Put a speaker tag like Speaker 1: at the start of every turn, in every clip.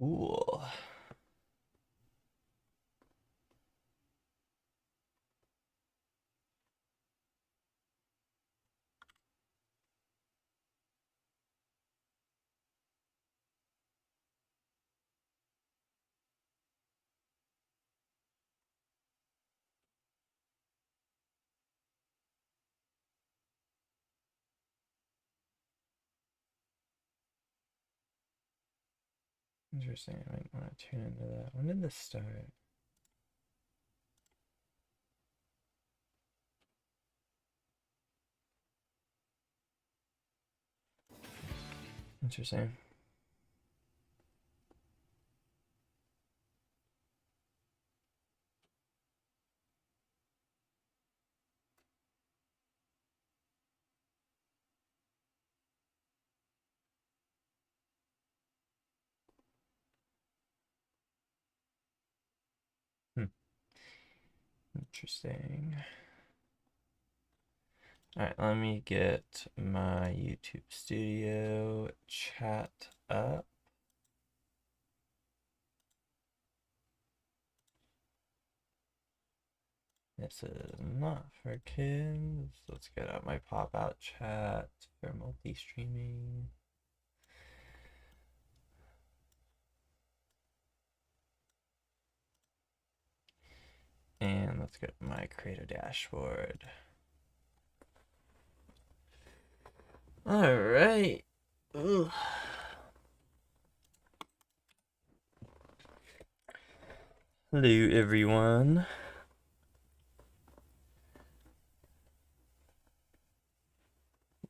Speaker 1: Ooh. Interesting. I might want to tune into that. When did this start? Interesting. Hmm. Interesting. Alright, let me get my YouTube Studio chat up. This is not for kids. Let's get out my pop-out chat for multi-streaming. And let's get my creator dashboard. Alright. Hello, everyone.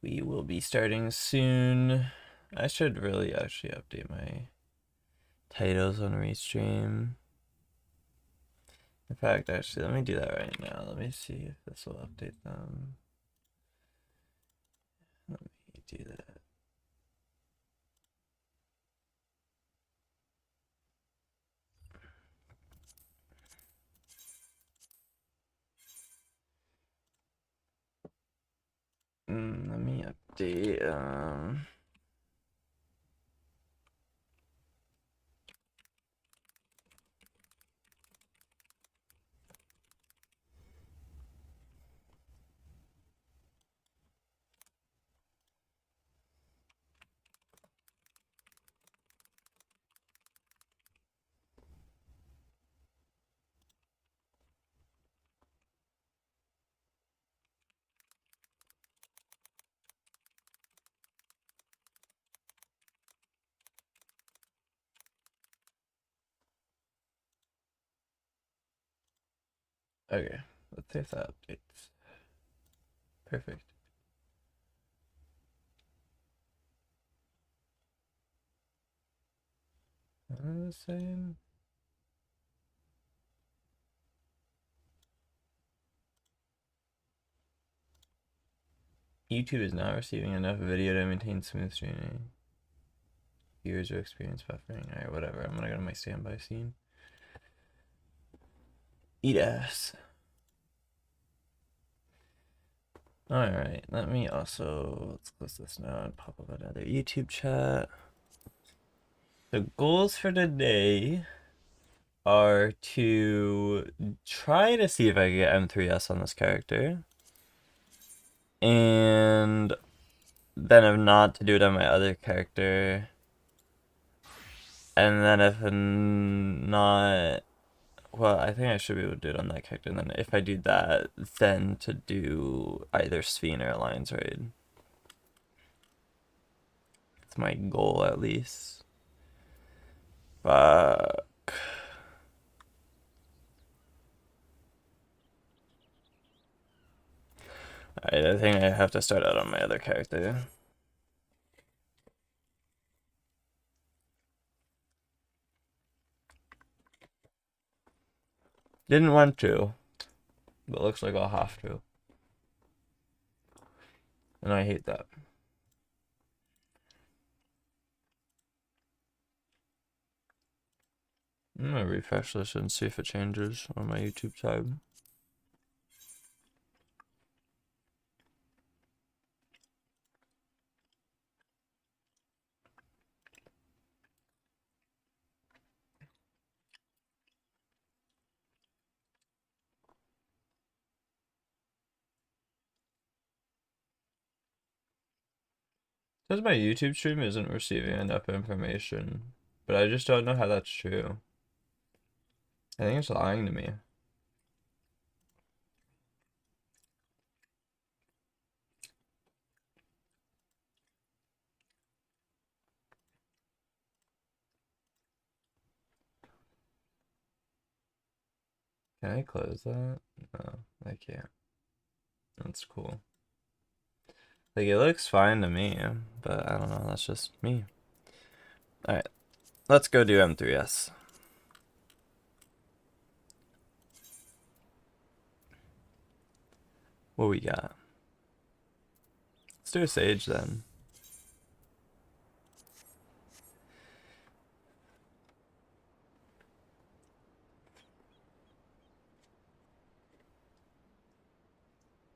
Speaker 1: We will be starting soon. I should really actually update my titles on Restream. In fact, actually, let me do that right now. Let me see if this will update them. Let me do that. Let me update. Okay, let's see if that updates. Perfect. What was I saying? YouTube is not receiving enough video to maintain smooth streaming. Viewers will experience buffering. Alright, whatever. I'm gonna go to my standby scene. Eat ass. Alright, let me also, let's close this now and pop up another YouTube chat. The goals for today are to try to see if I can get M3S on this character. And then if not, to do it on my other character. And then if not, well, I think I should be able to do it on that character. And then if I do that, then to do either Sphene or Alliance Raid. It's my goal, at least. Fuck. Alright, I think I have to start out on my other character. Didn't want to, but looks like I'll have to. And I hate that. I'm gonna refresh this and see if it changes on my YouTube tab. Says my YouTube stream isn't receiving enough information, but I just don't know how that's true. I think it's lying to me. Can I close that? No, I can't. That's cool. Like, it looks fine to me, but I don't know, that's just me. Alright, let's go do M3S. What we got? Let's do a Sage then.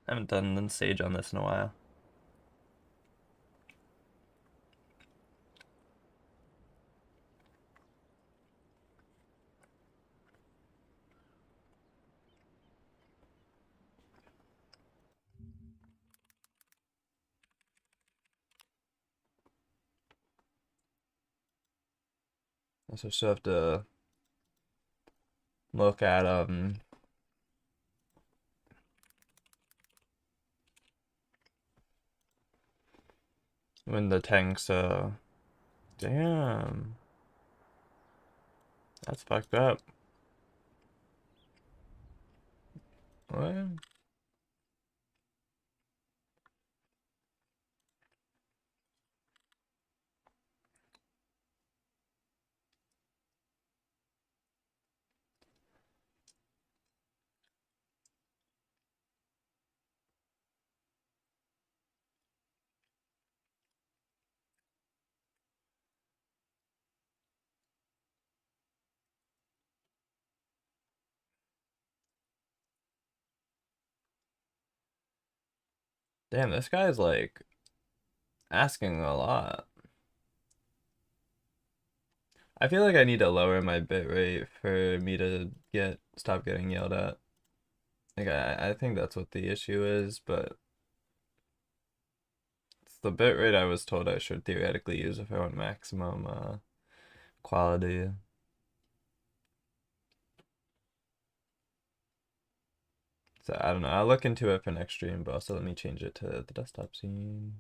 Speaker 1: I haven't done Sage on this in a while. I still have to look at when the tanks damn, that's fucked up. What? Damn, this guy's like asking a lot. I feel like I need to lower my bitrate for me to stop getting yelled at. Like I think that's what the issue is, but it's the bitrate I was told I should theoretically use if I want maximum quality. So I don't know. I'll look into it for next stream, but also let me change it to the desktop scene.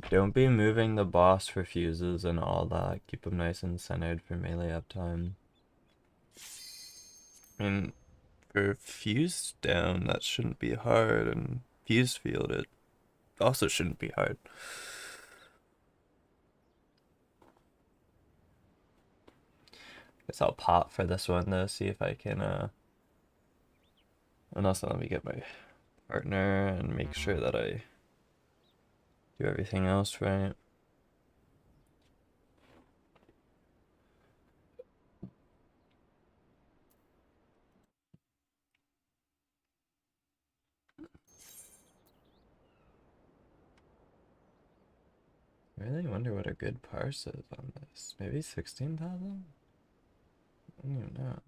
Speaker 1: Don't be moving the boss for fuses and all that. Keep them nice and centered for melee uptime. I mean, for fuse down, that shouldn't be hard, and fuse field, it also shouldn't be hard. Guess I'll pop for this one though, see if I can and also let me get my partner and make sure that I do everything else right. I really wonder what a good parse is on this. Maybe 16,000? I don't even know.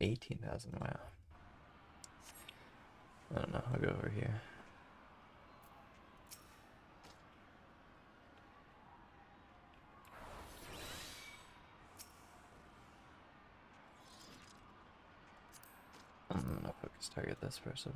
Speaker 1: 18,000, wow. I don't know, I'll go over here. I'm gonna focus target this person.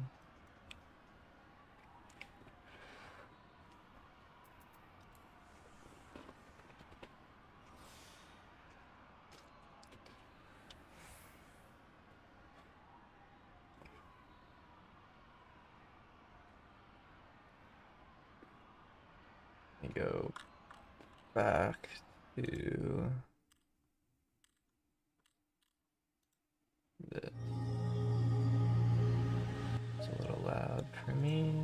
Speaker 1: Let me go back to this. It's a little loud for me.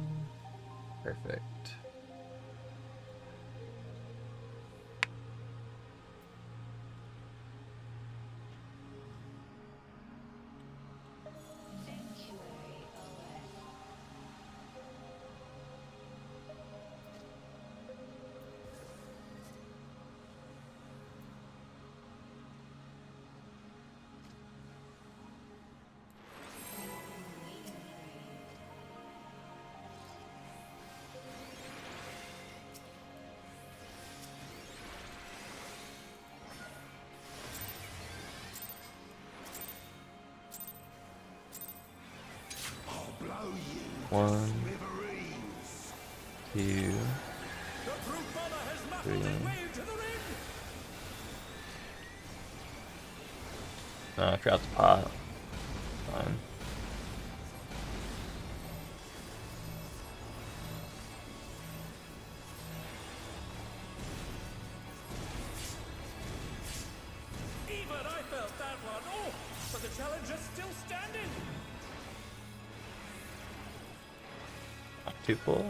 Speaker 1: Perfect. 1, 2, 3. No, I forgot the pot. Fine.
Speaker 2: Even I felt that one. Oh, but the challenger's still standing.
Speaker 1: Not too full.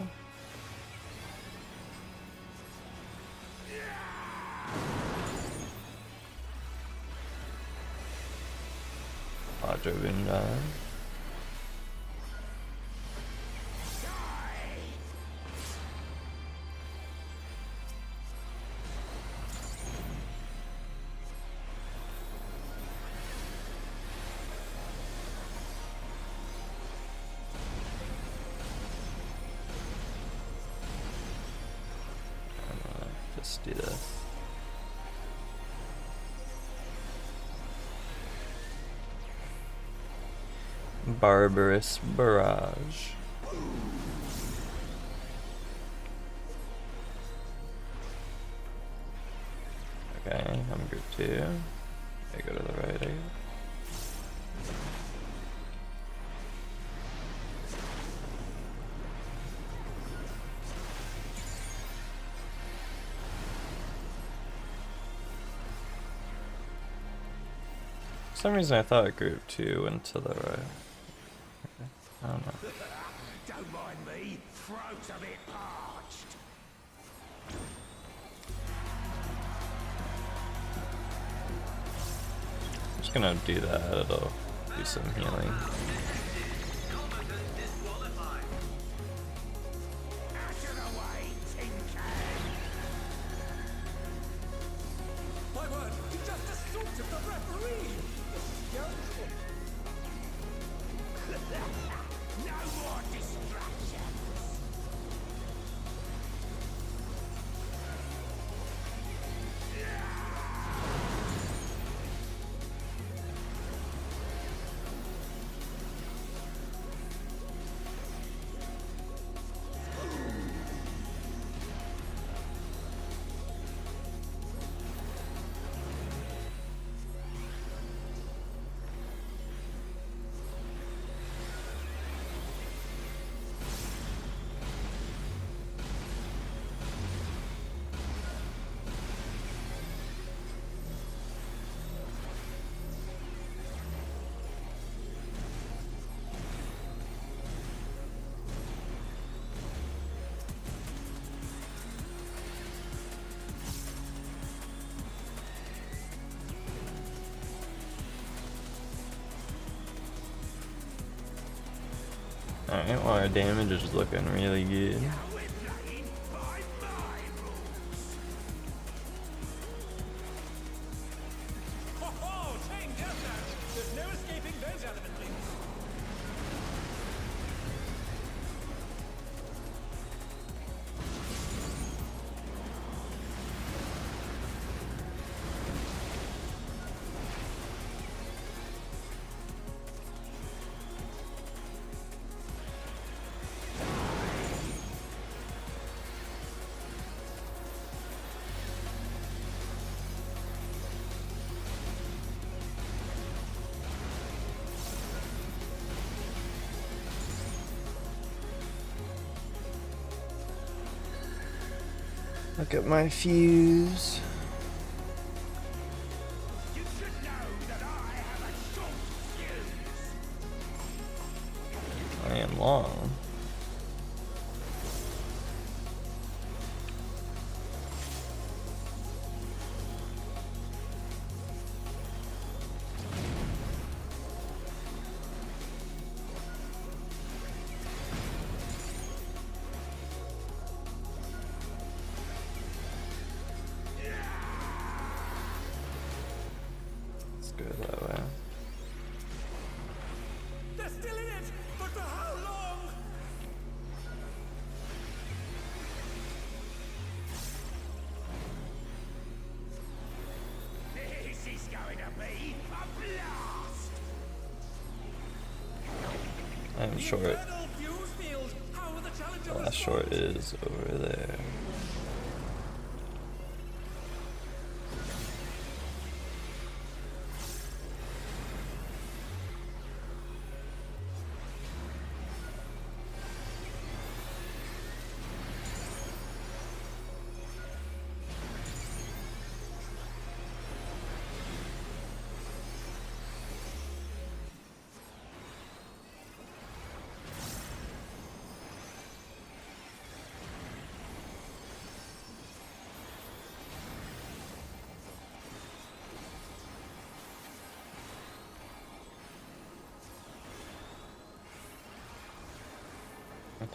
Speaker 1: Quadro Bunda. Just do this. Barbarous Barrage. Okay, I'm group 2. I go to the right, I guess. For some reason I thought group 2 went to the right. Okay. I don't know.
Speaker 2: Don't mind me. Throat's a bit parched.
Speaker 1: I'm just gonna do that, it'll do some healing.
Speaker 2: My word, he just assaulted the referee. No more distractions.
Speaker 1: Alright, well our damage is looking really good.
Speaker 2: Oh, chain deathmatch. There's no escaping those elementals.
Speaker 1: Look at my fuse.
Speaker 2: You should know that I have a short fuse.
Speaker 1: I am long. Let's go that way.
Speaker 2: They're still in it, but for how long? This is going to be a blast.
Speaker 1: I'm short.
Speaker 2: Eternal fuse field still
Speaker 1: Last short is over there.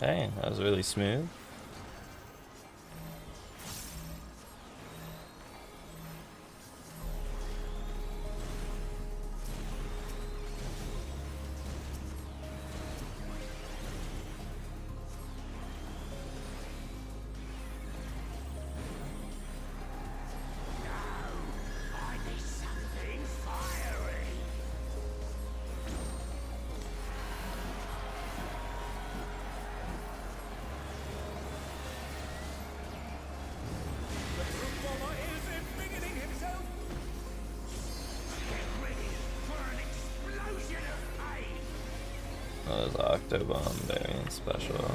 Speaker 1: Okay, that was really smooth. That was Octobomb variant special.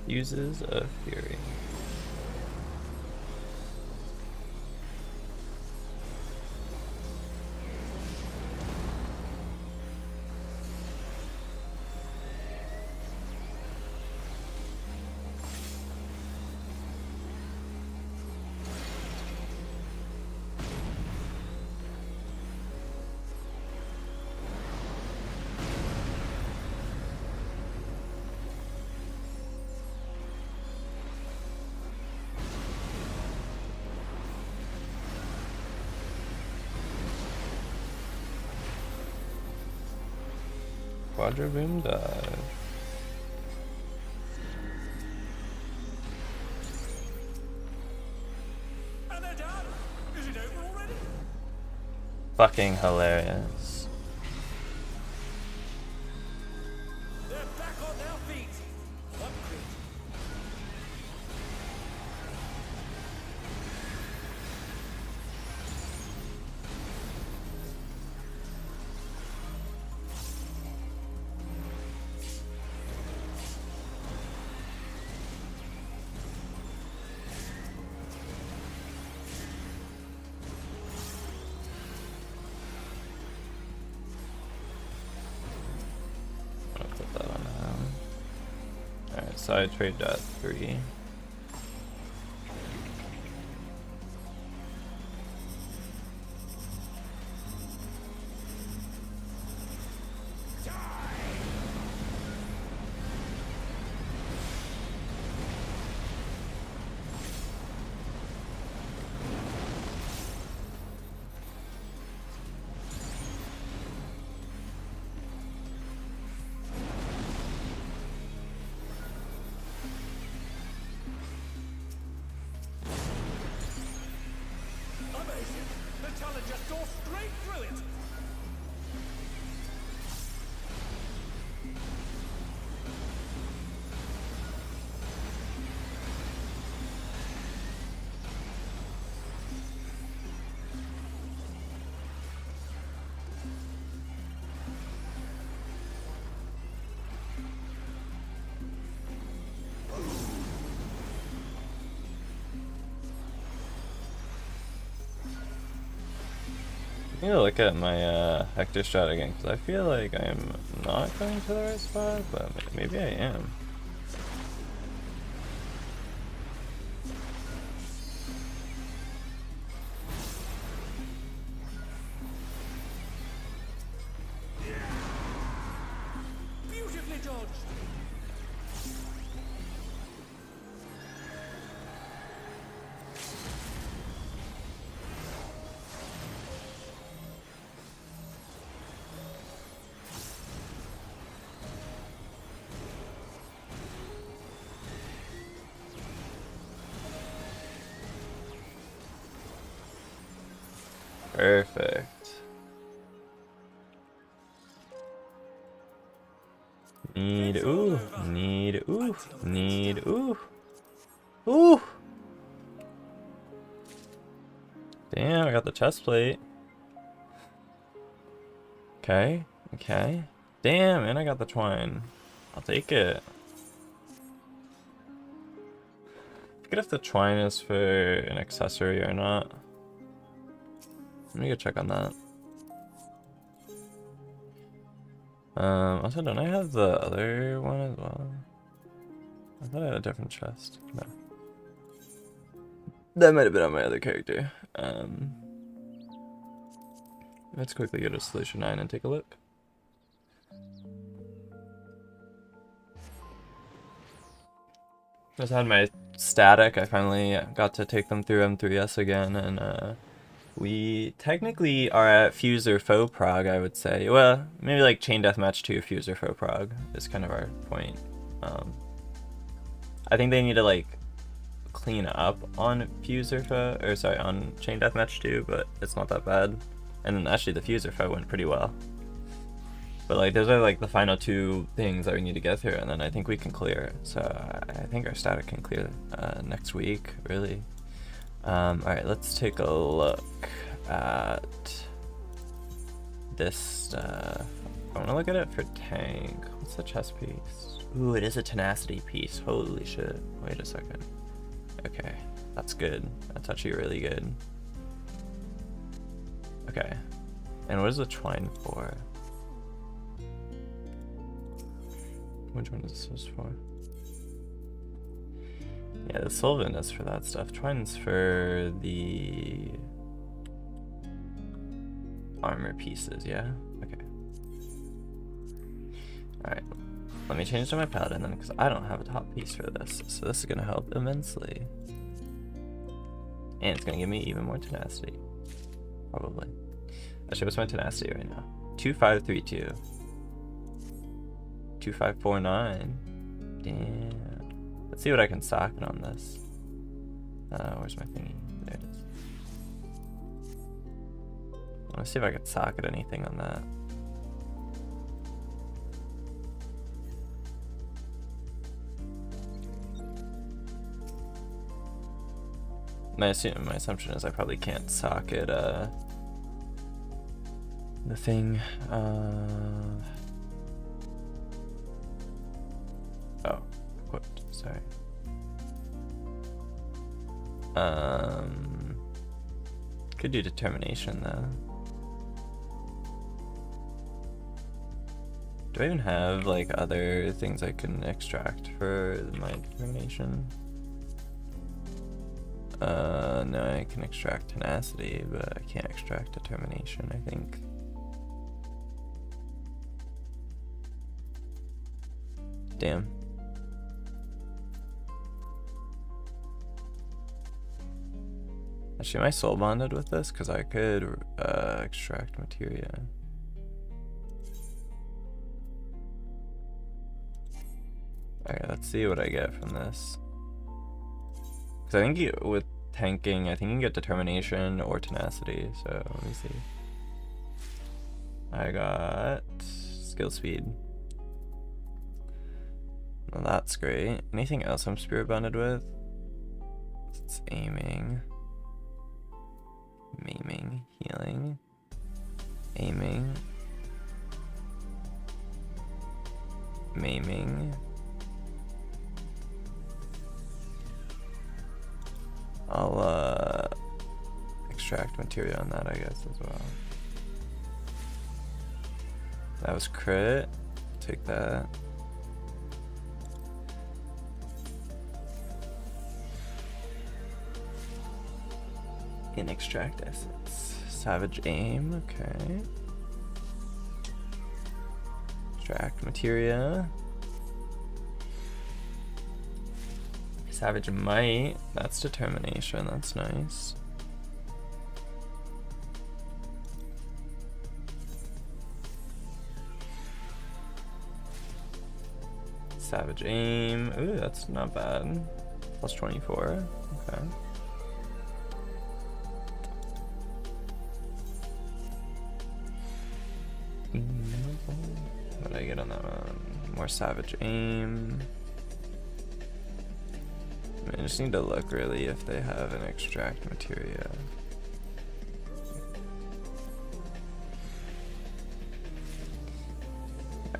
Speaker 1: Uses a Fury. Quadra Boom dive.
Speaker 2: And they're done. Is it over already?
Speaker 1: Fucking hilarious.
Speaker 2: They're back on their feet. What grit?
Speaker 1: I'll put that on him. Alright, so I trade that 3.
Speaker 2: Amazing. The Challenger tore straight through it.
Speaker 1: I need to look at my Hector strat again, because I feel like I'm not going to the right spot, but maybe I am.
Speaker 2: Beautiful.
Speaker 1: Perfect. Need ooh. Need ooh. Need ooh. Ooh. Damn, I got the chest plate. Okay. Okay. Damn, and I got the twine. I'll take it. Forget if the twine is for an accessory or not. Let me go check on that. Also, don't I have the other one as well? I thought I had a different chest. No. That might have been on my other character. Let's quickly go to Solution 9 and take a look. Just had my static. I finally got to take them through M3S again, and we technically are at Fuse or Foe Prog, I would say. Well, maybe like Chain Deathmatch 2, Fuse or Foe Prog is kind of our point. I think they need to like clean up on Fuse or Foe, or sorry, on Chain Deathmatch 2, but it's not that bad. And actually the Fuse or Foe went pretty well. But like those are like the final two things that we need to get through, and then I think we can clear. So I think our static can clear next week, really. Alright, let's take a look at this stuff. I want to look at it for tank. What's the chest piece? Ooh, it is a tenacity piece. Holy shit. Wait a second. Okay, that's good. That's actually really good. Okay. And what is the twine for? Which one is this for? Yeah, the solvent is for that stuff. Twine's for the armor pieces, yeah? Okay. Alright. Let me change to my paladin then, because I don't have a top piece for this. So this is going to help immensely. And it's going to give me even more tenacity. Probably. Actually, what's my tenacity right now? 2532. 2549. Damn. Let's see what I can socket on this. Where's my thingy? There it is. I want to see if I can socket anything on that. My assumption is I probably can't socket the thing. Oh, equipped. Sorry. Could do determination though. Do I even have like other things I can extract for my determination? No, I can extract tenacity, but I can't extract determination, I think. Damn. Actually, am I soul bonded with this? Because I could extract materia. Alright, let's see what I get from this. Because I think with tanking, I think you can get determination or tenacity, so let me see. I got skill speed. Well, that's great. Anything else I'm spirit bonded with? It's aiming. Maiming. Healing. Aiming. Maiming. I'll extract materia on that, I guess, as well. That was crit. Take that. In extract essence. Savage aim, okay. Extract materia. Savage might. That's determination, that's nice. Savage aim. Ooh, that's not bad. Plus 24. Okay. did I get on that one? More savage aim. I just need to look really if they have an extract materia.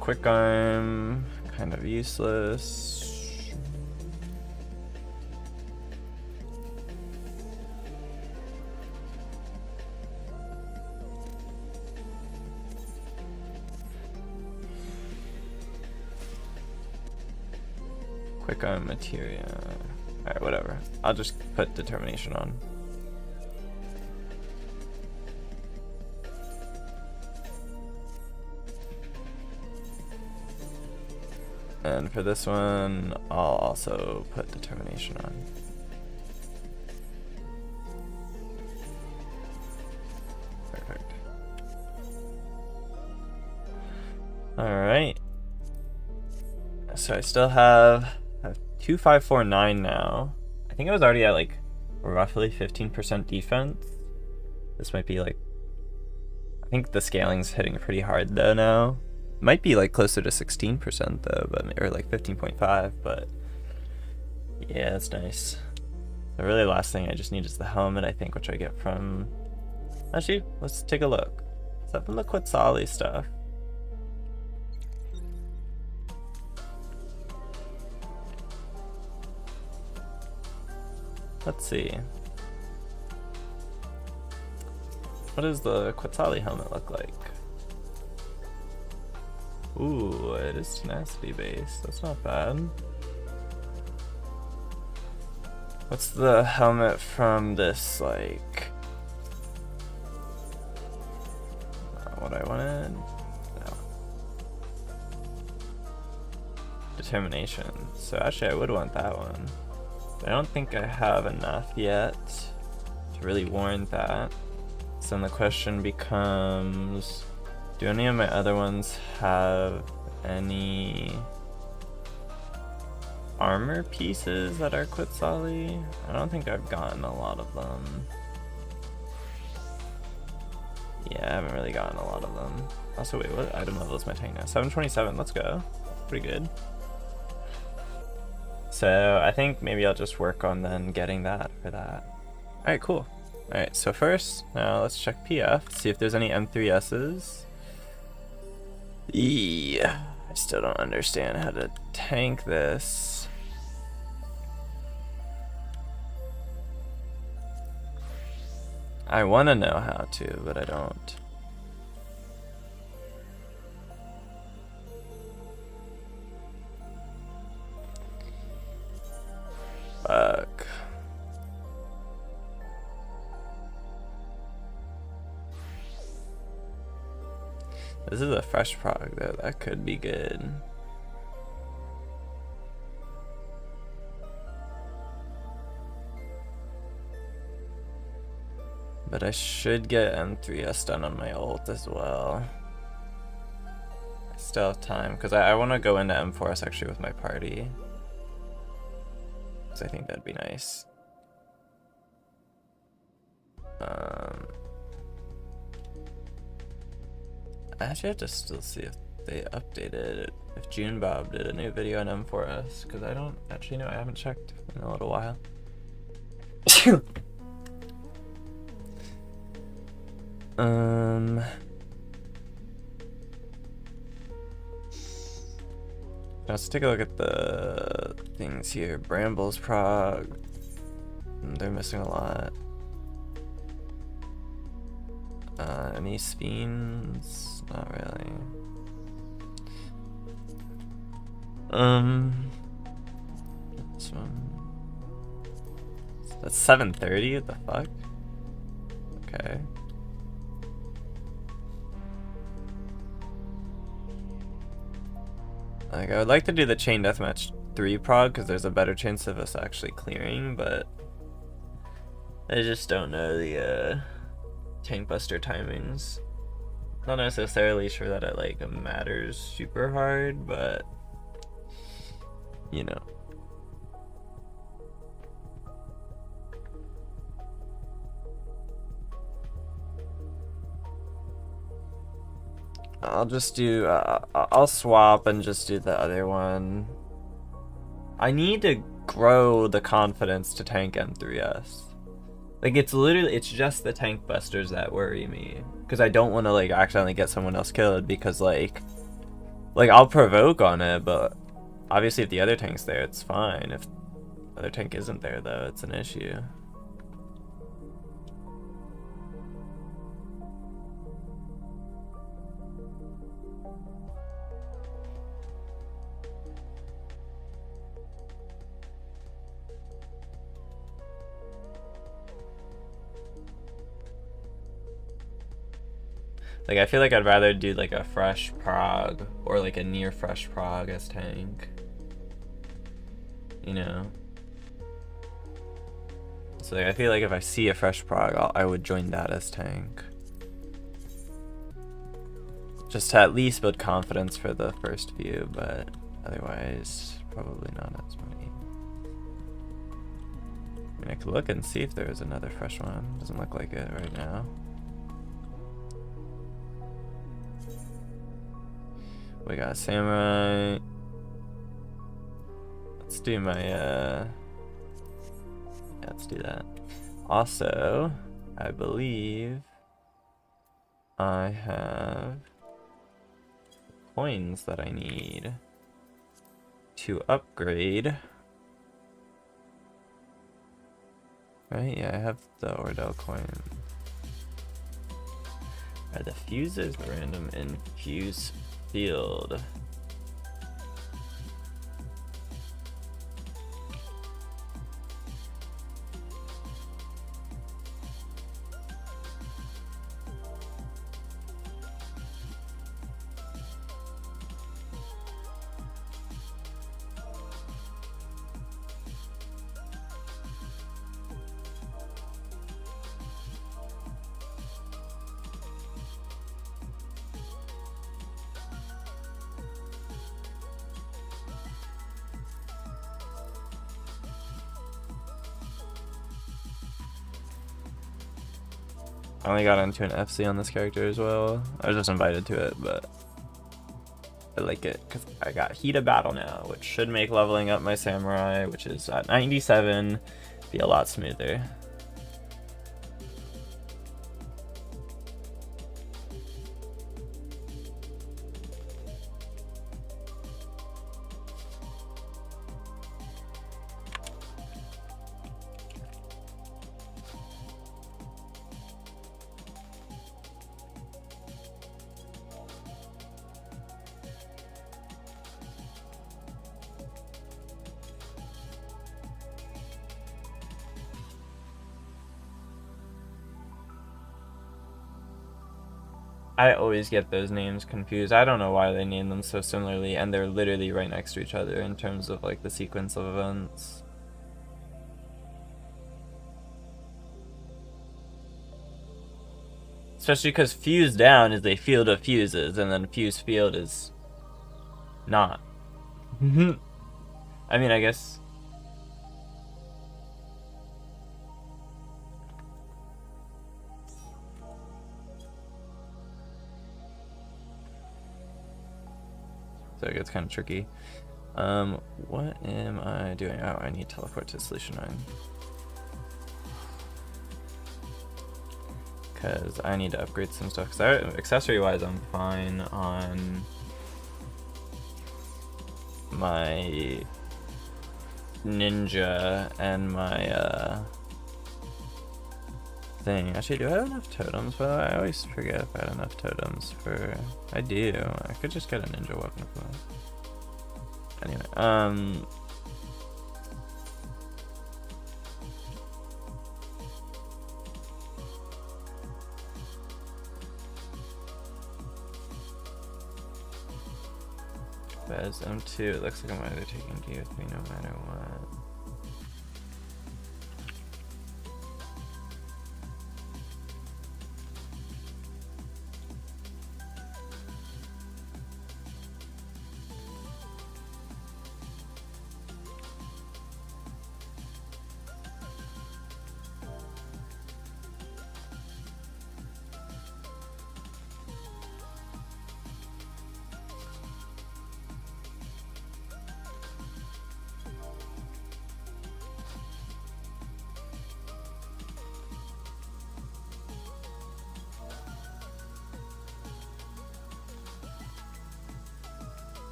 Speaker 1: Quick arm, kind of useless. Quick arm materia. Alright, whatever. I'll just put determination on. And for this one, I'll also put determination on. Perfect. Alright. So I still have 2549 now. I think I was already at like roughly 15% defense. This might be like, I think the scaling's hitting pretty hard though now. Might be like closer to 16% though, but or like 15.5, but yeah, that's nice. The really last thing I just need is the helmet, I think, which I get from, actually, let's take a look. Is that from the Quetzali stuff? Let's see. What does the Quetzali helmet look like? Ooh, it is tenacity based. That's not bad. What's the helmet from this, like... Not what I wanted? No. Determination. So actually I would want that one. But I don't think I have enough yet to really warrant that. So then the question becomes... Do any of my other ones have any armor pieces that are Quetzali? I don't think I've gotten a lot of them. Yeah, I haven't really gotten a lot of them. Also, wait, what item level is my tank now? 727, let's go. Pretty good. So I think maybe I'll just work on then getting that for that. Alright, cool. Alright, so first, now let's check PF, see if there's any M3Ss. Yeah, I still don't understand how to tank this. I want to know how to, but I don't. Fuck. This is a fresh prog though, that could be good. But I should get M3S done on my ult as well. I still have time, because I want to go into M4S actually with my party. Because I think that'd be nice. I actually have to still see if they updated it, if Junebob did a new video on M4S, because I don't actually know, I haven't checked in a little while. Let's take a look at the things here. Brambles prog. They're missing a lot. Any Speens? Not really. This one. That's 730? What the fuck? Okay. Like, I would like to do the Chain Deathmatch 3 prog because there's a better chance of us actually clearing, but I just don't know the Tank Buster timings. Not necessarily sure that it like matters super hard, but you know. I'll just do, I'll swap and just do the other one. I need to grow the confidence to tank M3S. Like, it's just the tank busters that worry me. Because I don't want to, like, accidentally get someone else killed, because, like, I'll provoke on it, but obviously if the other tank's there, it's fine. If the other tank isn't there, though, it's an issue. Like, I feel like I'd rather do, like, a fresh prog, or, like, a near fresh prog as tank. You know? So, like, I feel like if I see a fresh prog, I would join that as tank. Just to at least build confidence for the first few, but otherwise, probably not as many. I mean, I could look and see if there is another fresh one. Doesn't look like it right now. We got samurai. Let's do my yeah, let's do that. Also, I believe I have coins that I need to upgrade. Right? Yeah, I have the Ordell coin. Are the fuses random infuse field? I only got into an FC on this character as well. I was just invited to it, but I like it because I got Heat of Battle now, which should make leveling up my samurai, which is at 97, be a lot smoother. I always get those names confused. I don't know why they name them so similarly, and they're literally right next to each other in terms of like the sequence of events. Especially because Fuse Down is a field of fuses, and then Fuse Field is not. I mean, I guess. So it gets kind of tricky. What am I doing? Oh, I need to teleport to Solution 9. Because I need to upgrade some stuff. Because accessory-wise, I'm fine on my ninja and my thing. Actually, do I have enough totems? Well, I always forget if I had enough totems for... I do. I could just get a ninja weapon for that. Anyway, Bez M2, it looks like I'm either taking D with me no matter what.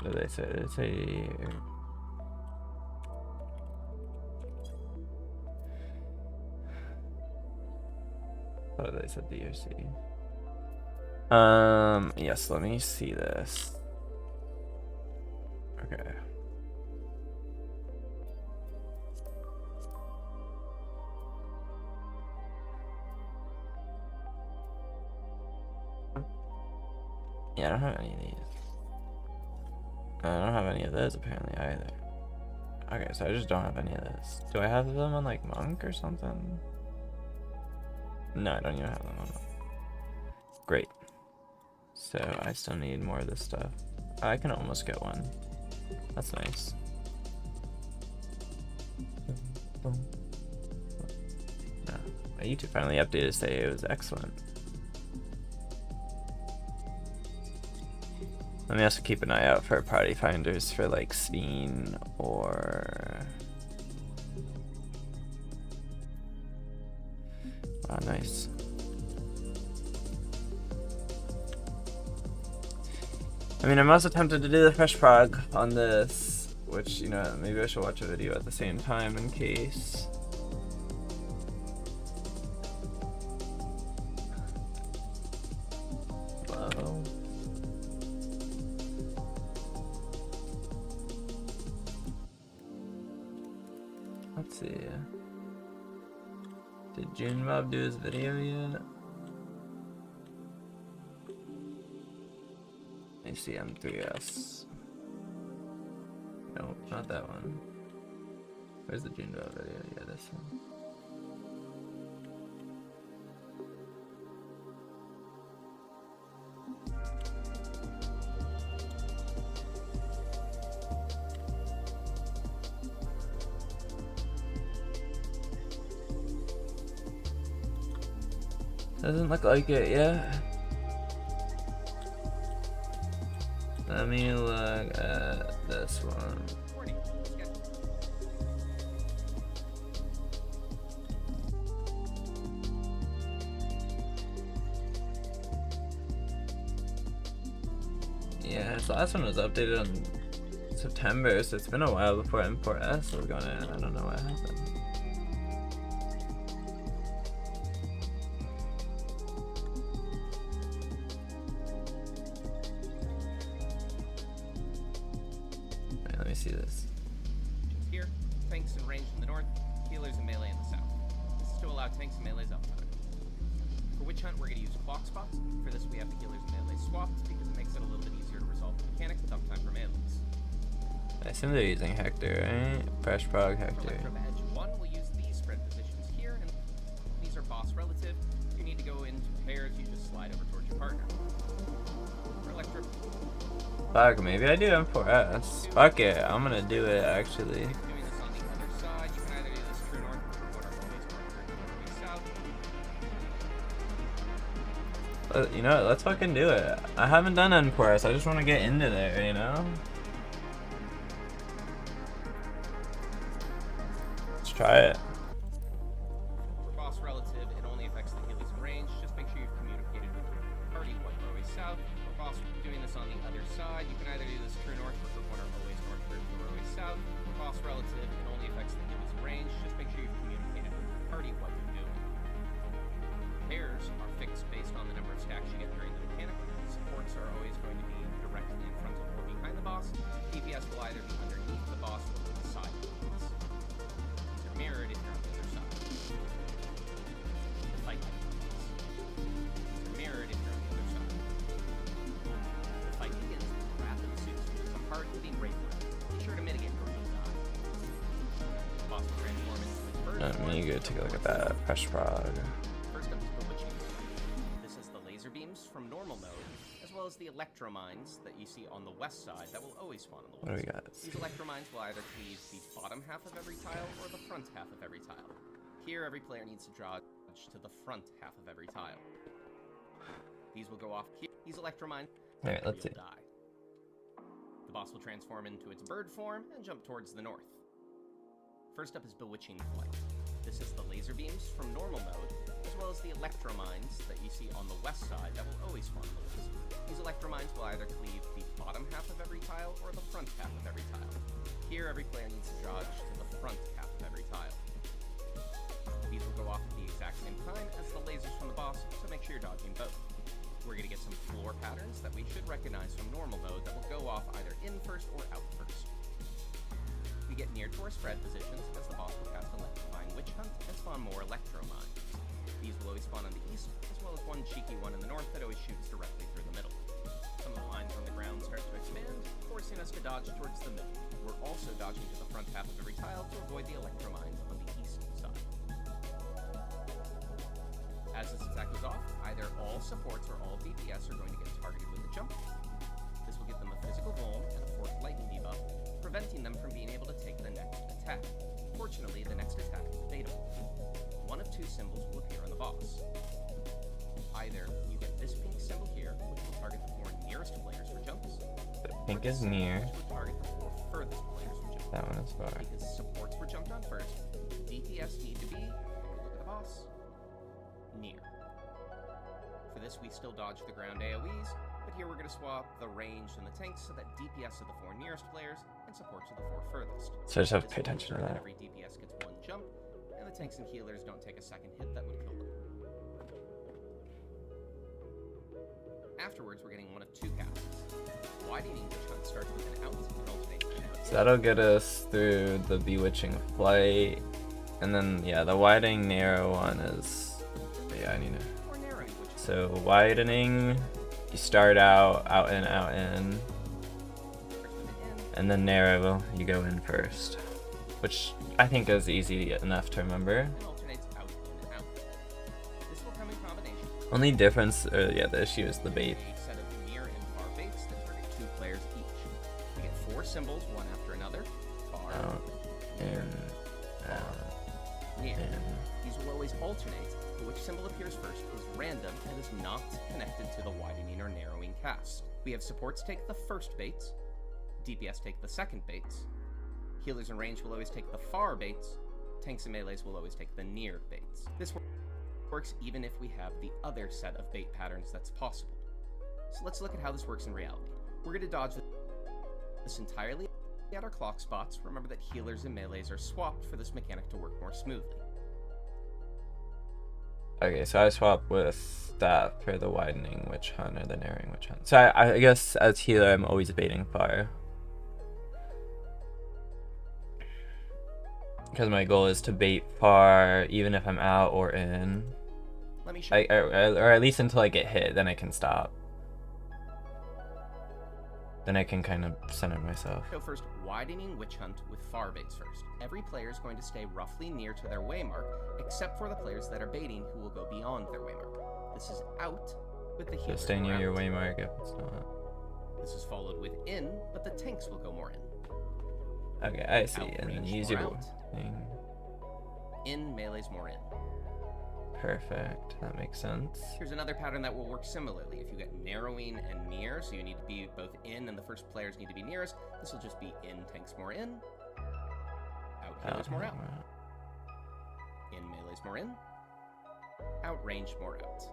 Speaker 1: What did they say? Did they say... Oh, they said DRC. Yes, let me see this. Okay. Yeah, I don't have any of these. I don't have any of those apparently either. Okay, so I just don't have any of this. Do I have them on like Monk or something? No, I don't even have them on Monk. Great. So I still need more of this stuff. I can almost get one. That's nice. No, my YouTube finally updated to say it was excellent. Let me also keep an eye out for party finders for like Steen or... Wow, nice. I mean, I'm also tempted to do the fresh prog on this, which, you know, maybe I should watch a video at the same time in case. Hello. Let's see. Did Junebob do his video yet? ACM3S. Nope, not that one. Where's the Junebob video? Yeah, this one. Doesn't look like it yet. Let me look at this one. Yeah, his last one was updated on September, so it's been a while before Import S was going in. I don't know what happened. See this.
Speaker 3: Here, tanks and range in the north, healers and melee in the south. This is to allow tanks and melees outside. For Witch Hunt, we're going to use clock spots. For this, we have the healers and melee swapped because it makes it a little bit easier to resolve the mechanic with uptime for melees.
Speaker 1: I assume they're using Hector, right? Fresh prog
Speaker 3: For
Speaker 1: Hector.
Speaker 3: Electro Edge 1, we'll use these spread positions here, and these are boss relative. If you need to go into pairs, you just slide over towards your partner. For Electro...
Speaker 1: Fuck, maybe I do M4S. Fuck it, I'm gonna do it actually.
Speaker 3: Doing this on the other side, you can either do this true north or always south.
Speaker 1: You know what, let's fucking do it. I haven't done M4S, I just want to get into there, you know? Let's try it.
Speaker 3: For boss relative, it only affects the healers in range. Just make sure you've communicated with your party what are always south. For boss doing this on the other side, you can either do this true north or corner always north or always south. For boss relative, it only affects the healers in range. Just make sure you've communicated with your party what you're doing. Pairs are fixed based on the number of stacks you get during the mechanic. Supports are always going to be directly in front of or behind the boss. DPS will either be underneath the boss or to the side of the boss. These are mirrored if you're on the other side. The fight these are mirrored if you're on the other side. The fight begins with Wrath of the Zeus, which is a hard-hitting raid run. Be sure to mitigate or you'll die. The boss will transform into its bird
Speaker 1: I'm
Speaker 3: form.
Speaker 1: eager to go look at that fresh prog.
Speaker 3: First up is Bewitching Flame. This is the laser beams from normal mode, as well as the electromines that you see on the west side that will always spawn on the
Speaker 1: What do
Speaker 3: west.
Speaker 1: we got?
Speaker 3: These electromines will either cleave the bottom half of every tile or the front half of every tile. Here, every player needs to draw to the front half of every tile. These will go off here. These electromines
Speaker 1: Alright, let's see.
Speaker 3: will die. The boss will transform into its bird form and jump towards the north. First up is Bewitching Flight. This is the laser beams from normal mode, as well as the electromines that you see on the west side that will always spawn on the west. These electromines will either cleave the bottom half of every tile or the front half of every tile. Here, every player needs to dodge to the front half of every tile. These will go off at the exact same time as the lasers from the boss, so make sure you're dodging both. We're going to get some floor patterns that we should recognize from normal mode that will go off either in first or out first. We get near to our spread positions as the boss will cast Electrifying Witch Hunt and spawn more Electro Mines. These will always spawn on the east, as well as one cheeky one in the north that always shoots directly through the middle. Some of the lines on the ground start to expand, forcing us to dodge towards the middle. We're also dodging to the front half of every tile to avoid the Electro Mines on the east side. As this attack goes off, either all supports or all DPS are going to get targeted with a jump. This will give them a physical vuln and a fourth lightning debuff, preventing them from being able to take the next attack. Fortunately, the next attack is baitable. One of two symbols will appear on the boss. Either you get this pink symbol here, which will target the 4 nearest players for jumps.
Speaker 1: The pink is near.
Speaker 3: Which will target the 4 furthest players for jumps.
Speaker 1: That one is far.
Speaker 3: Because supports were jumped on first, DPS need to be, look at the boss, near. For this, we still dodge the ground AoEs, but here we're going to swap the range and the tanks so that DPS are the 4 nearest players and supports are the 4 furthest.
Speaker 1: So I just have to
Speaker 3: This
Speaker 1: pay
Speaker 3: will
Speaker 1: attention to
Speaker 3: ensure
Speaker 1: that.
Speaker 3: Every DPS gets 1 jump, and the tanks and healers don't take a second hit that would kill them. Afterwards, we're getting one of 2 casts. Widening Witch Hunt starts with an out and alternates in out.
Speaker 1: So that'll get us through the Bewitching Flight. And then, yeah, the widening narrow one is... Yeah, I need to...
Speaker 3: Or narrowing Witch Hunt.
Speaker 1: So widening, you start out in,
Speaker 3: Starts with an in,
Speaker 1: and then narrow, you go in first. Which I think is easy enough to remember.
Speaker 3: and alternates out in and out. This will come in combination.
Speaker 1: Only difference, yeah, the issue is the bait.
Speaker 3: A set of near and far baits that target 2 players each. We get 4 symbols, one after another. Far,
Speaker 1: Out, in, out,
Speaker 3: near.
Speaker 1: in.
Speaker 3: These will always alternate, but which symbol appears first is random and is not connected to the widening or narrowing cast. We have supports take the first baits, DPS take the second baits, healers in range will always take the far baits, tanks and melees will always take the near baits. This works even if we have the other set of bait patterns that's possible. So let's look at how this works in reality. We're going to dodge this entirely at our clock spots. Remember that healers and melees are swapped for this mechanic to work more smoothly.
Speaker 1: Okay, so I swap with that for the widening Witch Hunt or the narrowing Witch Hunt. So I guess as healer, I'm always baiting far. Because my goal is to bait far, even if I'm out or in.
Speaker 3: Let me show you.
Speaker 1: Or at least until I get hit, then I can stop. Then I can kind of center myself.
Speaker 3: So first, widening Witch Hunt with far baits first. Every player is going to stay roughly near to their waymark, except for the players that are baiting who will go beyond their waymark. This is out with the
Speaker 1: So
Speaker 3: healers
Speaker 1: stay
Speaker 3: more
Speaker 1: near your
Speaker 3: out.
Speaker 1: waymark if it's not.
Speaker 3: This is followed with in, but the tanks will go more in.
Speaker 1: Okay, I see.
Speaker 3: Out
Speaker 1: And then
Speaker 3: range,
Speaker 1: use
Speaker 3: more
Speaker 1: your
Speaker 3: out.
Speaker 1: thing.
Speaker 3: In, melees more in.
Speaker 1: Perfect. That makes sense.
Speaker 3: Here's another pattern that will work similarly. If you get narrowing and near, so you need to be both in and the first players need to be nearest, this will just be in, tanks more in, out, healers more out. In, melees more in, out, range more out.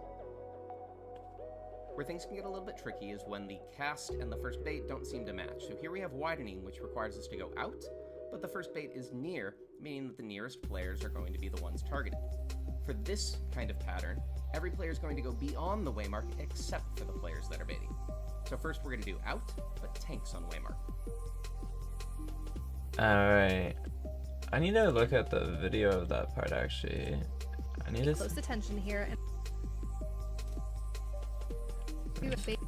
Speaker 3: Where things can get a little bit tricky is when the cast and the first bait don't seem to match. So here we have widening, which requires us to go out, but the first bait is near, meaning that the nearest players are going to be the ones targeted. For this kind of pattern, every player is going to go beyond the waymark except for the players that are baiting. So first we're going to do out, but tanks on waymark.
Speaker 1: Alright. I need to look at the video of that part actually. I need to.
Speaker 4: Close attention here and do a bait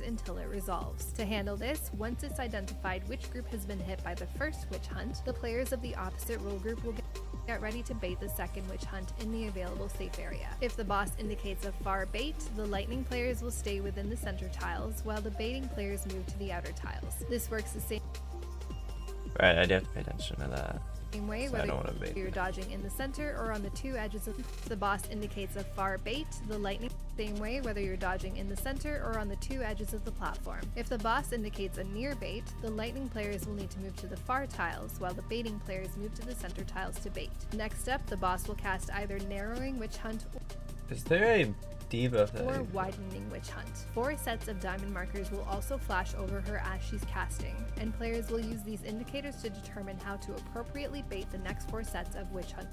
Speaker 4: until it resolves. To handle this, once it's identified which group has been hit by the first witch hunt, the players of the opposite role group will get ready to bait the second witch hunt in the available safe area. If the boss indicates a far bait, the lightning players will stay within the center tiles, while the baiting players move to the outer tiles. This works the same
Speaker 1: Right, I do have to pay attention to that.
Speaker 4: way
Speaker 1: So I don't
Speaker 4: whether
Speaker 1: wanna bait
Speaker 4: you're
Speaker 1: it.
Speaker 4: dodging in the center or on the 2 edges of the boss indicates a far bait, the lightning same way whether you're dodging in the center or on the 2 edges of the platform. If the boss indicates a near bait, the lightning players will need to move to the far tiles while the baiting players move to the center tiles to bait. Next up, the boss will cast either narrowing witch hunt
Speaker 1: Is there a debuff
Speaker 4: or
Speaker 1: it.
Speaker 4: Widening Witch Hunt. 4 sets of diamond markers will also flash over her as she's casting, and players will use these indicators to determine how to appropriately bait the next 4 sets of Witch Hunt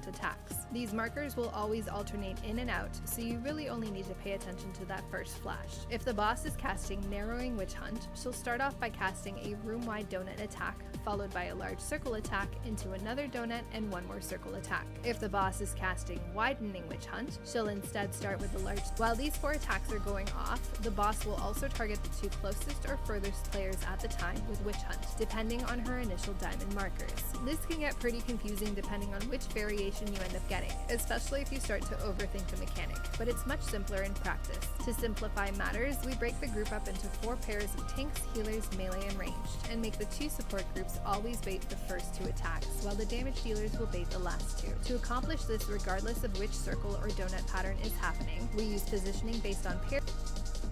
Speaker 4: attacks. These markers will always alternate in and out, so you really only need to pay attention to that first flash. If the boss is casting Narrowing Witch Hunt, she'll start off by casting a room-wide donut attack, followed by a large circle attack into another donut and one more circle attack. If the boss is casting Widening Witch Hunt, she'll instead start with the large. While these 4 attacks are going off, the boss will also target the 2 closest or furthest players at the time with Witch Hunt, depending on her initial diamond markers. This can get pretty confusing depending on which variation you end up getting, especially if you start to overthink the mechanic, but it's much simpler in practice. To simplify matters, we break the group up into 4 pairs of tanks, healers, melee, and ranged, and make the 2 support groups always bait the first 2 attacks, while the damage dealers will bait the last 2. To accomplish this regardless of which circle or donut pattern is happening, we use positioning based on pair.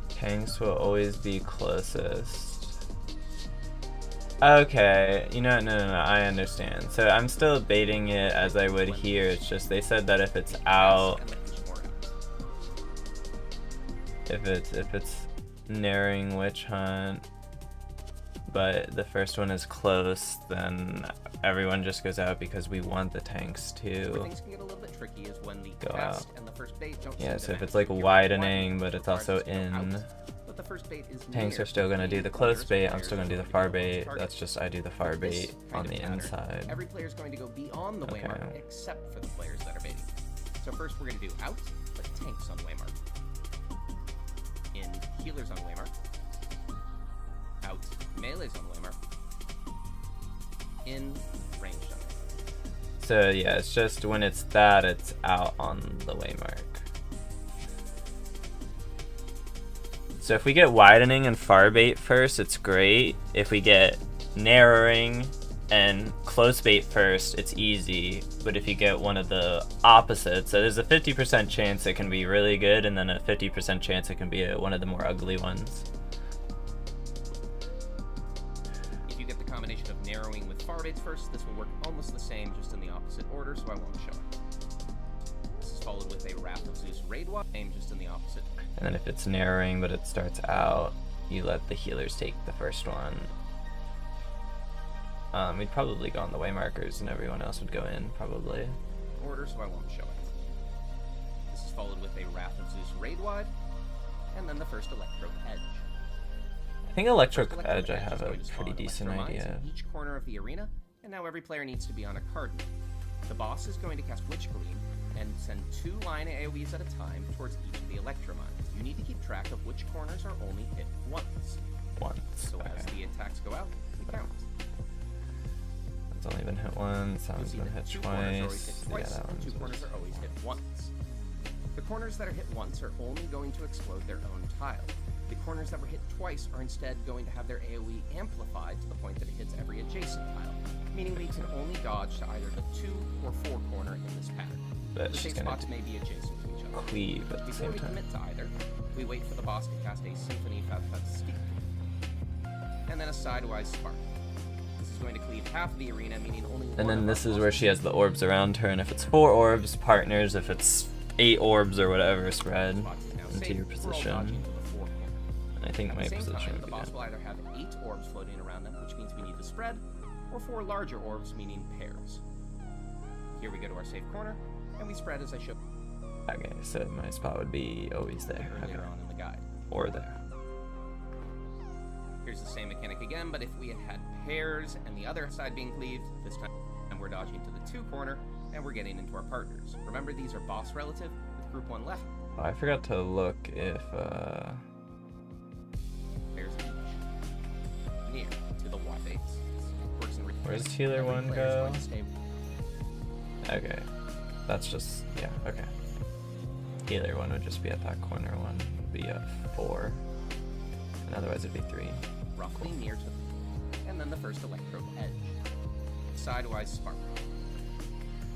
Speaker 1: Tanks will always be closest. Okay, you know, no, I understand. So I'm still baiting it as I would here. It's just they said that if it's out, if it's Narrowing Witch Hunt, but the first one is close, then everyone just goes out because we want the tanks
Speaker 3: Where
Speaker 1: to
Speaker 3: things can get a little bit tricky is when the
Speaker 1: go
Speaker 3: cast
Speaker 1: out.
Speaker 3: and the first bait don't
Speaker 1: Yeah,
Speaker 3: seem
Speaker 1: so
Speaker 3: to
Speaker 1: if it's
Speaker 3: match.
Speaker 1: like
Speaker 3: You're
Speaker 1: widening,
Speaker 3: widening,
Speaker 1: but
Speaker 3: the
Speaker 1: it's also
Speaker 3: cards go
Speaker 1: in.
Speaker 3: out, but the first bait is
Speaker 1: Tanks
Speaker 3: near,
Speaker 1: are still gonna do the
Speaker 3: meaning
Speaker 1: close
Speaker 3: nearest
Speaker 1: bait. I'm
Speaker 3: players
Speaker 1: still gonna do the
Speaker 3: are
Speaker 1: far
Speaker 3: going to be
Speaker 1: bait.
Speaker 3: targeted.
Speaker 1: That's just I do the far
Speaker 3: With this
Speaker 1: bait
Speaker 3: kind
Speaker 1: on
Speaker 3: of
Speaker 1: the
Speaker 3: pattern,
Speaker 1: inside.
Speaker 3: Every player is going to go beyond the
Speaker 1: Okay.
Speaker 3: waymark except for the players that are baiting. So first we're going to do out, but tanks on waymark. In healers on waymark. Out, melees on waymark. In ranged on waymark.
Speaker 1: So yeah, it's just when it's that, it's out on the waymark. So if we get widening and far bait first, it's great. If we get narrowing and close bait first, it's easy. But if you get one of the opposites, so there's a 50% chance it can be really good, and then a 50% chance it can be one of the more ugly ones.
Speaker 3: If you get the combination of narrowing with far baits first, this will work almost the same, just in the opposite order, so I won't show it. This is followed with a Wrath of Zeus raid walk, same just in the opposite.
Speaker 1: And then if it's narrowing but it starts out, you let the healers take the first one. We'd probably go on the waymarkers and everyone else would go in, probably.
Speaker 3: Order, so I won't show it. This is followed with a Wrath of Zeus raid wide, and then the first Electrode Edge.
Speaker 1: I think Electric
Speaker 3: Electrode
Speaker 1: Edge I
Speaker 3: is
Speaker 1: have a
Speaker 3: going to spawn
Speaker 1: pretty decent
Speaker 3: Electro Mines
Speaker 1: idea.
Speaker 3: in each corner of the arena, and now every player needs to be on a card. The boss is going to cast Witch Gleam and send 2 line AoEs at a time towards each of the Electro Mines. You need to keep track of which corners are only hit once.
Speaker 1: Once.
Speaker 3: So as
Speaker 1: Okay.
Speaker 3: the attacks go out, we count.
Speaker 1: It's only been hit once, that
Speaker 3: You'll
Speaker 1: one's
Speaker 3: see
Speaker 1: been
Speaker 3: that
Speaker 1: hit
Speaker 3: 2 corners are always hit
Speaker 1: twice. Yeah,
Speaker 3: twice,
Speaker 1: that
Speaker 3: and 2
Speaker 1: one's
Speaker 3: corners are always hit once. The corners that are hit once are only going to explode their own tile. The corners that were hit twice are instead going to have their AoE amplified to the point that it hits every adjacent tile, meaning we can only dodge to either the 2 or 4 corner in this pattern.
Speaker 1: But
Speaker 3: The
Speaker 1: she's
Speaker 3: safe
Speaker 1: gonna
Speaker 3: spots may be adjacent to each other.
Speaker 1: cleave at the
Speaker 3: Before
Speaker 1: same
Speaker 3: we
Speaker 1: time.
Speaker 3: commit to either, we wait for the boss to cast a Symphony Fat Steep, and then a Sidewise Spark. This is going to cleave half the arena, meaning only one
Speaker 1: And then
Speaker 3: of
Speaker 1: this
Speaker 3: our
Speaker 1: is where she has the orbs around her, and if it's 4 orbs, partners, if it's 8 orbs or whatever, spread
Speaker 3: spots is now
Speaker 1: into
Speaker 3: safe.
Speaker 1: your
Speaker 3: We're all
Speaker 1: position.
Speaker 3: dodging to the 4 corner.
Speaker 1: And I think
Speaker 3: At
Speaker 1: my
Speaker 3: the same
Speaker 1: position
Speaker 3: time,
Speaker 1: would
Speaker 3: the
Speaker 1: be
Speaker 3: boss
Speaker 1: good.
Speaker 3: will either have 8 orbs floating around them, which means we need to spread, or 4 larger orbs, meaning pairs. Here we go to our safe corner, and we spread as I showed
Speaker 1: Okay, so my spot would be always there. Okay.
Speaker 3: earlier on in the guide.
Speaker 1: Or there.
Speaker 3: Here's the same mechanic again, but if we had had pairs and the other side being cleaved, this time we're dodging to the 2 corner, and we're getting into our partners. Remember, these are boss relative, with group 1 left,
Speaker 1: Oh, I forgot to look if
Speaker 3: pairs each. Near to the Y base. Works in
Speaker 1: Where's
Speaker 3: reverse.
Speaker 1: healer
Speaker 3: Every
Speaker 1: 1
Speaker 3: player is
Speaker 1: go?
Speaker 3: going to stay
Speaker 1: Okay. That's just, yeah, okay. Healer 1 would just be at that corner one. Would be a 4. And otherwise it'd be 3.
Speaker 3: roughly near to, and then the first Electrode Edge. Sidewise Spark.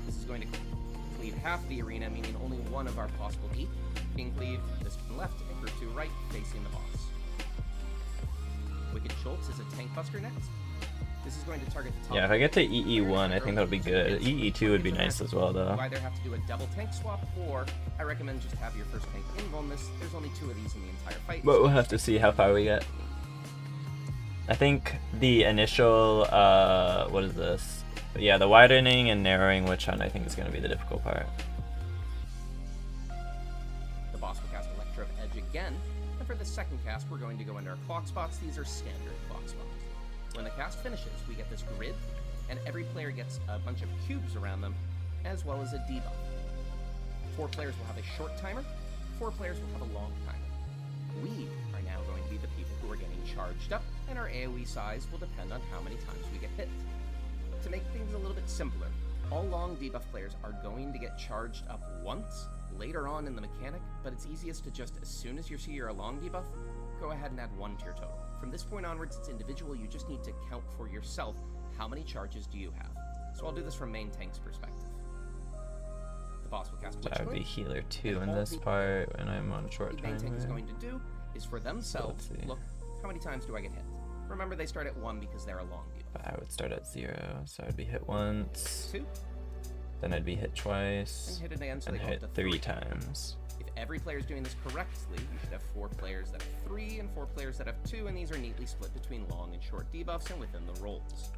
Speaker 3: This is going to cleave half the arena, meaning only one of our possible 8 being cleaved, this one left, and group 2 right, facing the boss. Wicked Schultz is a tank buster next. This is going to target the top.
Speaker 1: Yeah, if I get to EE1, I think that'll be good. EE2 would be nice as well,
Speaker 3: You
Speaker 1: though.
Speaker 3: either have to do a double tank swap, or I recommend just have your first tank invuln this. There's only 2 of these in the entire fight.
Speaker 1: But we'll have to see how far we get. I think the initial, what is this? Yeah, the widening and narrowing witch hunt I think is going to be the difficult part.
Speaker 3: The boss will cast Electro of Edge again, and for the second cast, we're going to go into our clock spots. These are standard clock spots. When the cast finishes, we get this grid, and every player gets a bunch of cubes around them, as well as a debuff. 4 players will have a short timer, 4 players will have a long timer. We are now going to be the people who are getting charged up, and our AoE size will depend on how many times we get hit. To make things a little bit simpler, all long debuff players are going to get charged up once later on in the mechanic, but it's easiest to just, as soon as you see you're a long debuff, go ahead and add 1 to your total. From this point onwards, it's individual. You just need to count for yourself how many charges do you have. So I'll do this from main tank's perspective. The boss will cast
Speaker 1: So I would be
Speaker 3: Witchblade.
Speaker 1: healer 2
Speaker 3: And
Speaker 1: in
Speaker 3: all
Speaker 1: this
Speaker 3: the-
Speaker 1: part when I'm on short
Speaker 3: The main tank is
Speaker 1: timer.
Speaker 3: going to do is for themselves
Speaker 1: see.
Speaker 3: look, how many times do I get hit? Remember, they start at 1 because they're a long debuff.
Speaker 1: But I would start at 0, so I'd be hit once,
Speaker 3: 2,
Speaker 1: then I'd be hit
Speaker 3: and
Speaker 1: twice,
Speaker 3: hit it again, so
Speaker 1: and
Speaker 3: they go
Speaker 1: hit
Speaker 3: up to
Speaker 1: 3 times.
Speaker 3: If every player is doing this correctly, you should have 4 players that have 3 and 4 players that have 2, and these are neatly split between long and short debuffs and within the rolls.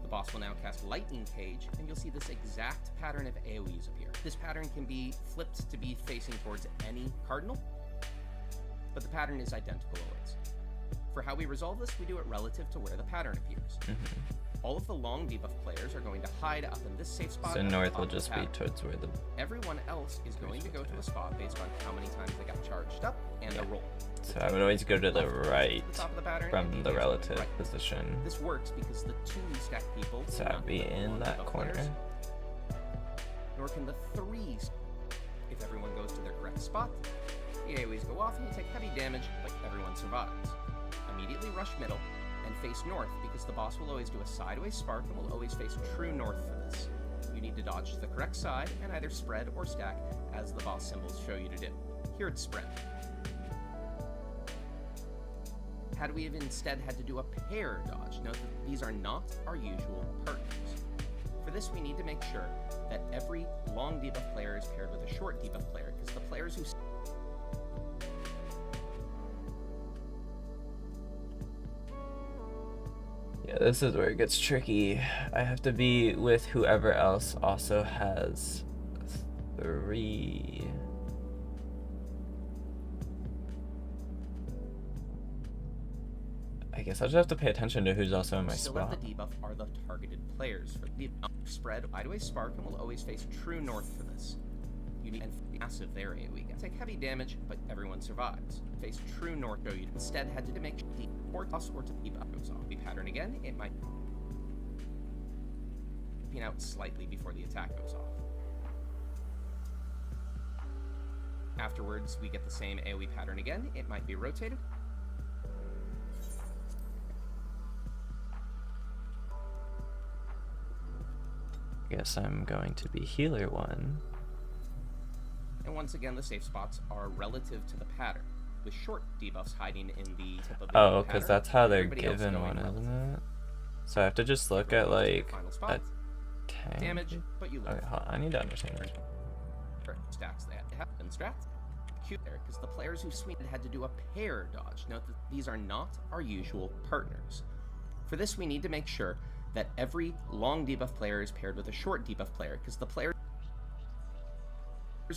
Speaker 3: The boss will now cast Lightning Cage, and you'll see this exact pattern of AoEs appear. This pattern can be flipped to be facing towards any cardinal, but the pattern is identical always. For how we resolve this, we do it relative to where the pattern appears. All of the long debuff players are going to hide up in this safe spot.
Speaker 1: So
Speaker 3: at the
Speaker 1: north
Speaker 3: top
Speaker 1: will
Speaker 3: of the
Speaker 1: just be
Speaker 3: pattern.
Speaker 1: towards where the...
Speaker 3: Everyone else is going to go to a spot based on how many times they got charged up and a roll.
Speaker 1: So I would always go to the right
Speaker 3: The top of the pattern and
Speaker 1: from the
Speaker 3: deviate to
Speaker 1: relative
Speaker 3: right.
Speaker 1: position.
Speaker 3: This works because the 2 stack people
Speaker 1: So
Speaker 3: will
Speaker 1: I'd
Speaker 3: not
Speaker 1: be
Speaker 3: the
Speaker 1: in
Speaker 3: long
Speaker 1: that
Speaker 3: debuff
Speaker 1: corner.
Speaker 3: players, nor can the 3. If everyone goes to their correct spot, the AoEs go off and you take heavy damage, but everyone survives. Immediately rush middle and face north because the boss will always do a sideways spark and will always face true north for this. You need to dodge to the correct side and either spread or stack as the boss symbols show you to do. Here it's spread. Had we have instead had to do a pair dodge, note that these are not our usual partners. For this, we need to make sure that every long debuff player is paired with a short debuff player, because the players who
Speaker 1: Yeah, this is where it gets tricky. I have to be with whoever else also has 3. I guess I'll just have to pay attention to who's also in my
Speaker 3: still
Speaker 1: spot.
Speaker 3: have the debuff are the targeted players. For the spread, sideways spark and will always face true north for this. You need and massive there AoE. Take heavy damage, but everyone survives. Face true north, so you instead had to make the or toss or to debuff goes off. The pattern again, it might pin out slightly before the attack goes off. Afterwards, we get the same AoE pattern again. It might be rotated.
Speaker 1: Guess I'm going to be healer 1.
Speaker 3: And once again, the safe spots are relative to the pattern, with short debuffs hiding in the tip of the
Speaker 1: Oh,
Speaker 3: pattern,
Speaker 1: because that's how they're
Speaker 3: everybody else
Speaker 1: given
Speaker 3: going
Speaker 1: one,
Speaker 3: relative.
Speaker 1: isn't it? So I have to just look at
Speaker 3: Everyone goes to
Speaker 1: like
Speaker 3: their final
Speaker 1: a
Speaker 3: spot,
Speaker 1: tank.
Speaker 3: damage, but you live.
Speaker 1: Okay, hold on, I need to understand this.
Speaker 3: Stacks they have been strats. Cute there, because the players who sweeted had to do a pair dodge. Note that these are not our usual partners. For this, we need to make sure that every long debuff player is paired with a short debuff player, because the players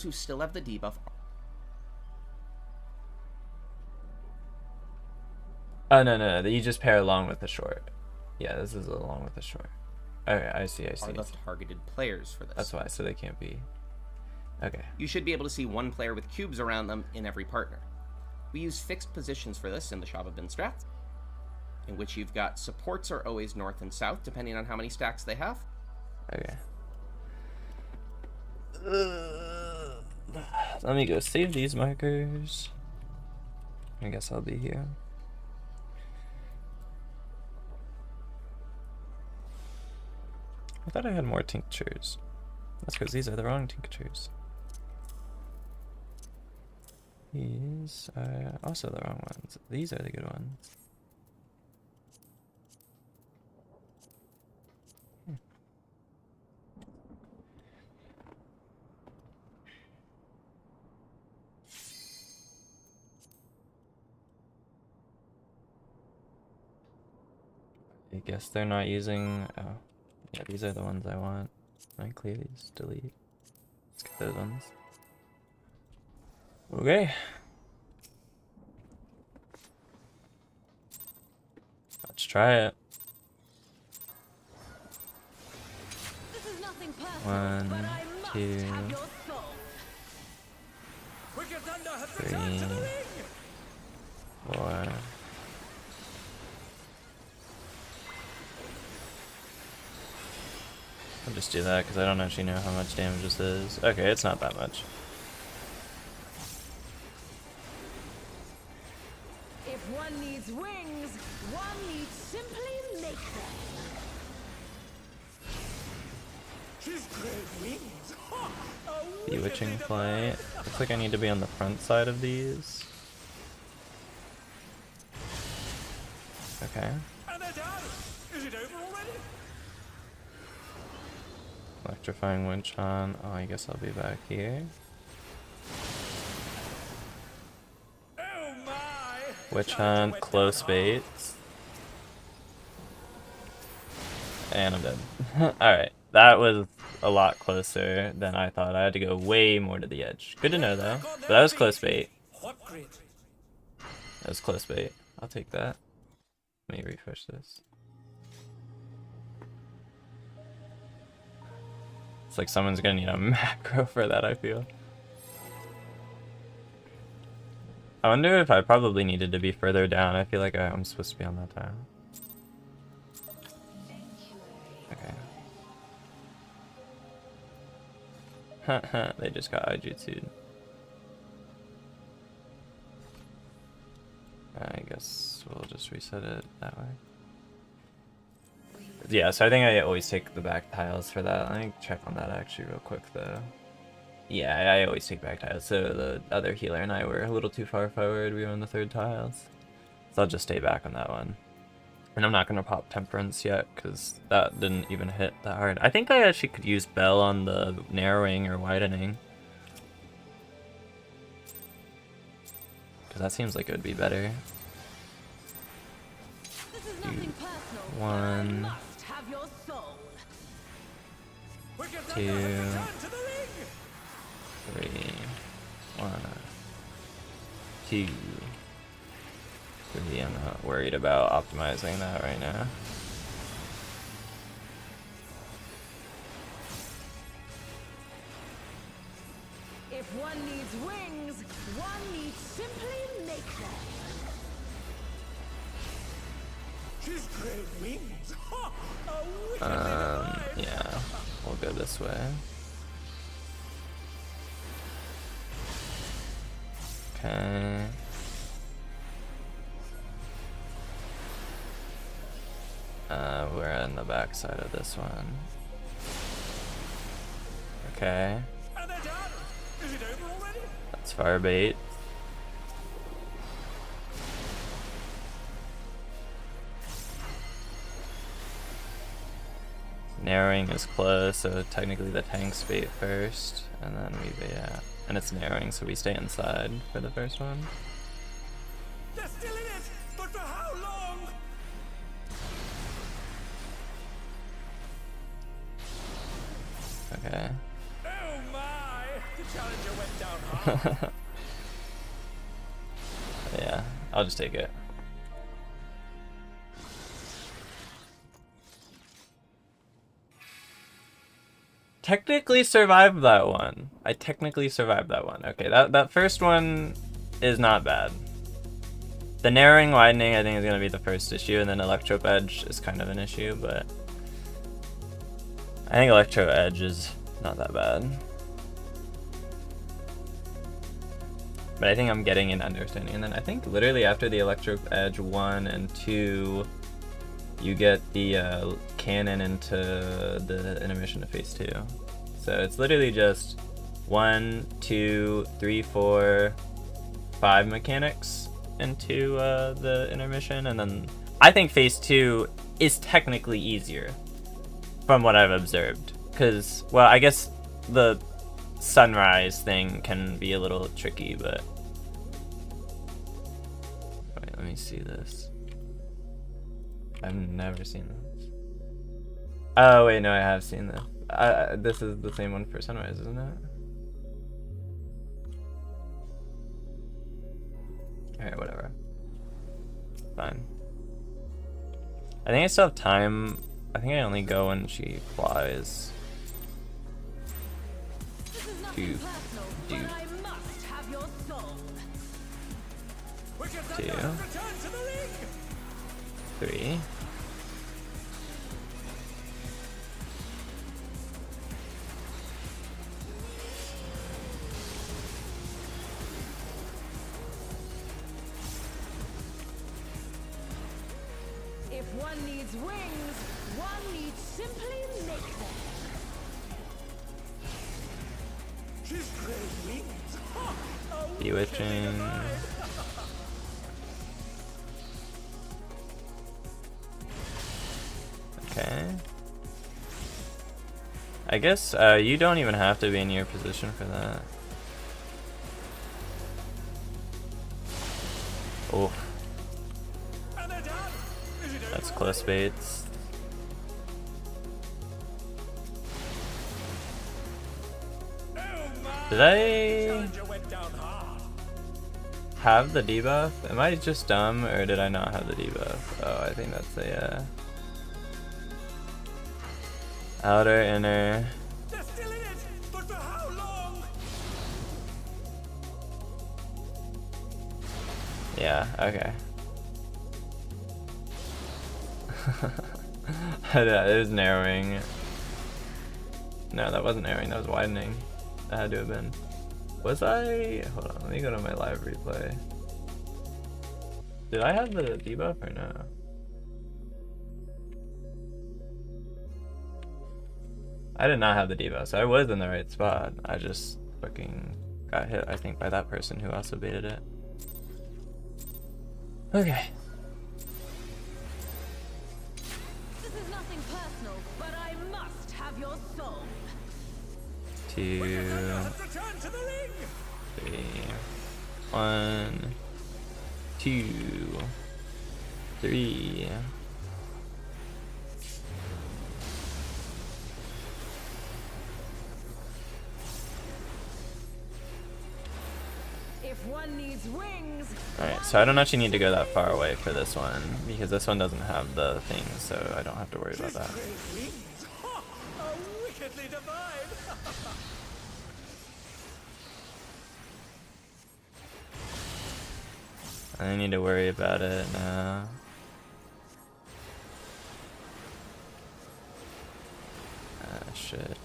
Speaker 3: who still have the debuff
Speaker 1: Oh, no, you just pair along with the short. Yeah, this is along with the short. Okay, I see.
Speaker 3: are the targeted players for this.
Speaker 1: That's why, so they can't be... Okay.
Speaker 3: You should be able to see one player with cubes around them in every partner. We use fixed positions for this in the Shop of Bin Strats, in which you've got supports are always north and south, depending on how many stacks they have.
Speaker 1: Okay. Let me go save these markers. I guess I'll be here. I thought I had more tinctures. That's because these are the wrong tinctures. These are also the wrong ones. These are the good ones. I guess they're not using... Oh, yeah, these are the ones I want. Can I clear these? Delete. Let's get those ones. Okay. Let's try it.
Speaker 5: This is nothing personal,
Speaker 1: 1,
Speaker 5: but I must
Speaker 1: 2,
Speaker 5: have your soul.
Speaker 2: Wicked Thunder has
Speaker 1: 3,
Speaker 2: returned to the ring!
Speaker 1: 4. I'll just do that because I don't actually know how much damage this is. Okay, it's not that much.
Speaker 5: If one needs wings, one needs simply make them.
Speaker 2: She's great wings! Ha! A wicked
Speaker 1: Bewitching
Speaker 2: bit of
Speaker 1: Flight. Looks like I need to be on the front side of these. Okay.
Speaker 2: And they're down! Is it over already?
Speaker 1: Electrifying Winch on. Oh, I guess I'll be back here.
Speaker 2: Oh my! The
Speaker 1: Witch
Speaker 2: challenger
Speaker 1: Hunt,
Speaker 2: went
Speaker 1: close
Speaker 2: down hard.
Speaker 1: baits. And I'm dead. Alright, that was a lot closer than I thought. I had to go way more to the edge. Good to know though. But that was close bait.
Speaker 2: What grit?
Speaker 1: That was close bait. I'll take that. Let me refresh this. It's like someone's gonna need a macro for that, I feel. I wonder if I probably needed to be further down. I feel like I'm supposed to be on that tile. Okay. They just got Aijutsu'd. I guess we'll just reset it that way. Yeah, so I think I always take the back tiles for that. Let me check on that actually real quick though. Yeah, I always take back tiles. So the other healer and I were a little too far forward. We were on the third tiles. So I'll just stay back on that one. And I'm not going to pop Temperance yet because that didn't even hit that hard. I think I actually could use Bell on the narrowing or widening. Because that seems like it would be better.
Speaker 5: This is nothing personal, but I
Speaker 1: 1,
Speaker 5: must have your soul.
Speaker 2: Wicked
Speaker 1: 2,
Speaker 2: Thunder has returned to the ring!
Speaker 1: 3, 1, 2, 3. I'm not worried about optimizing that right now.
Speaker 5: If one needs wings, one needs simply make them.
Speaker 2: She's great wings! Ha! A wicked bit of iron.
Speaker 1: Yeah, we'll go this way. Okay. We're on the back side of this one. Okay,
Speaker 2: And they're down! Is it over already?
Speaker 1: that's fire bait. Narrowing is close, so technically the tank's bait first, and then we bait out. And it's narrowing, so we stay inside for the first one.
Speaker 2: They're still in it! But for how long?
Speaker 1: Okay.
Speaker 2: Oh my! The challenger went down hard.
Speaker 1: Yeah, I'll just take it. Technically survived that one. I technically survived that one. Okay, that first one is not bad. The narrowing, widening, I think is going to be the first issue, and then Electro Edge is kind of an issue, but I think Electro Edge is not that bad. But I think I'm getting an understanding, and then I think literally after the Electro Edge 1 and 2, you get the cannon into the intermission of phase 2. So it's literally just 1, 2, 3, 4, 5 mechanics into the intermission, and then I think phase 2 is technically easier from what I've observed. Because, well, I guess the sunrise thing can be a little tricky, but wait, let me see this. I've never seen this. Oh wait, no, I have seen this. This is the same one for Sunrise, isn't it? Alright, whatever. Fine. I think I still have time. I think I only go when she flies.
Speaker 5: This is nothing
Speaker 1: Two.
Speaker 5: personal,
Speaker 1: Two.
Speaker 5: but I must have your soul.
Speaker 2: Wicked Thunder
Speaker 1: Two.
Speaker 2: has returned to the ring!
Speaker 1: 3.
Speaker 5: If one needs wings, one needs simply make them.
Speaker 2: She's great wings! Ha! A wickedly
Speaker 1: Bewitching.
Speaker 2: divine.
Speaker 1: Okay. I guess you don't even have to be in your position for that. Oh,
Speaker 2: And they're done! Is it
Speaker 1: that's
Speaker 2: over
Speaker 1: close
Speaker 2: already?
Speaker 1: baits.
Speaker 2: Oh my!
Speaker 1: Did
Speaker 2: The
Speaker 1: I
Speaker 2: challenger went down hard.
Speaker 1: have the debuff? Am I just dumb or did I not have the debuff? Oh, I think that's the outer, inner.
Speaker 2: They're still in it, but for how long?
Speaker 1: Yeah, okay. It was narrowing. No, that wasn't narrowing, that was widening. That had to have been. Was I? Hold on, let me go to my live replay. Did I have the debuff or no? I did not have the debuff, so I was in the right spot. I just fucking got hit, I think, by that person who also baited it. Okay.
Speaker 5: This is nothing personal, but I must have your soul.
Speaker 1: 2,
Speaker 2: Let's return to the ring!
Speaker 1: 3, 1, 2, 3.
Speaker 5: If one needs wings,
Speaker 1: Alright, so I don't actually need to go that far away for this one, because this one doesn't have the thing, so I don't have to worry about that.
Speaker 2: Great wings! Ha! A wickedly divine!
Speaker 1: I don't need to worry about it now. Ah, shit.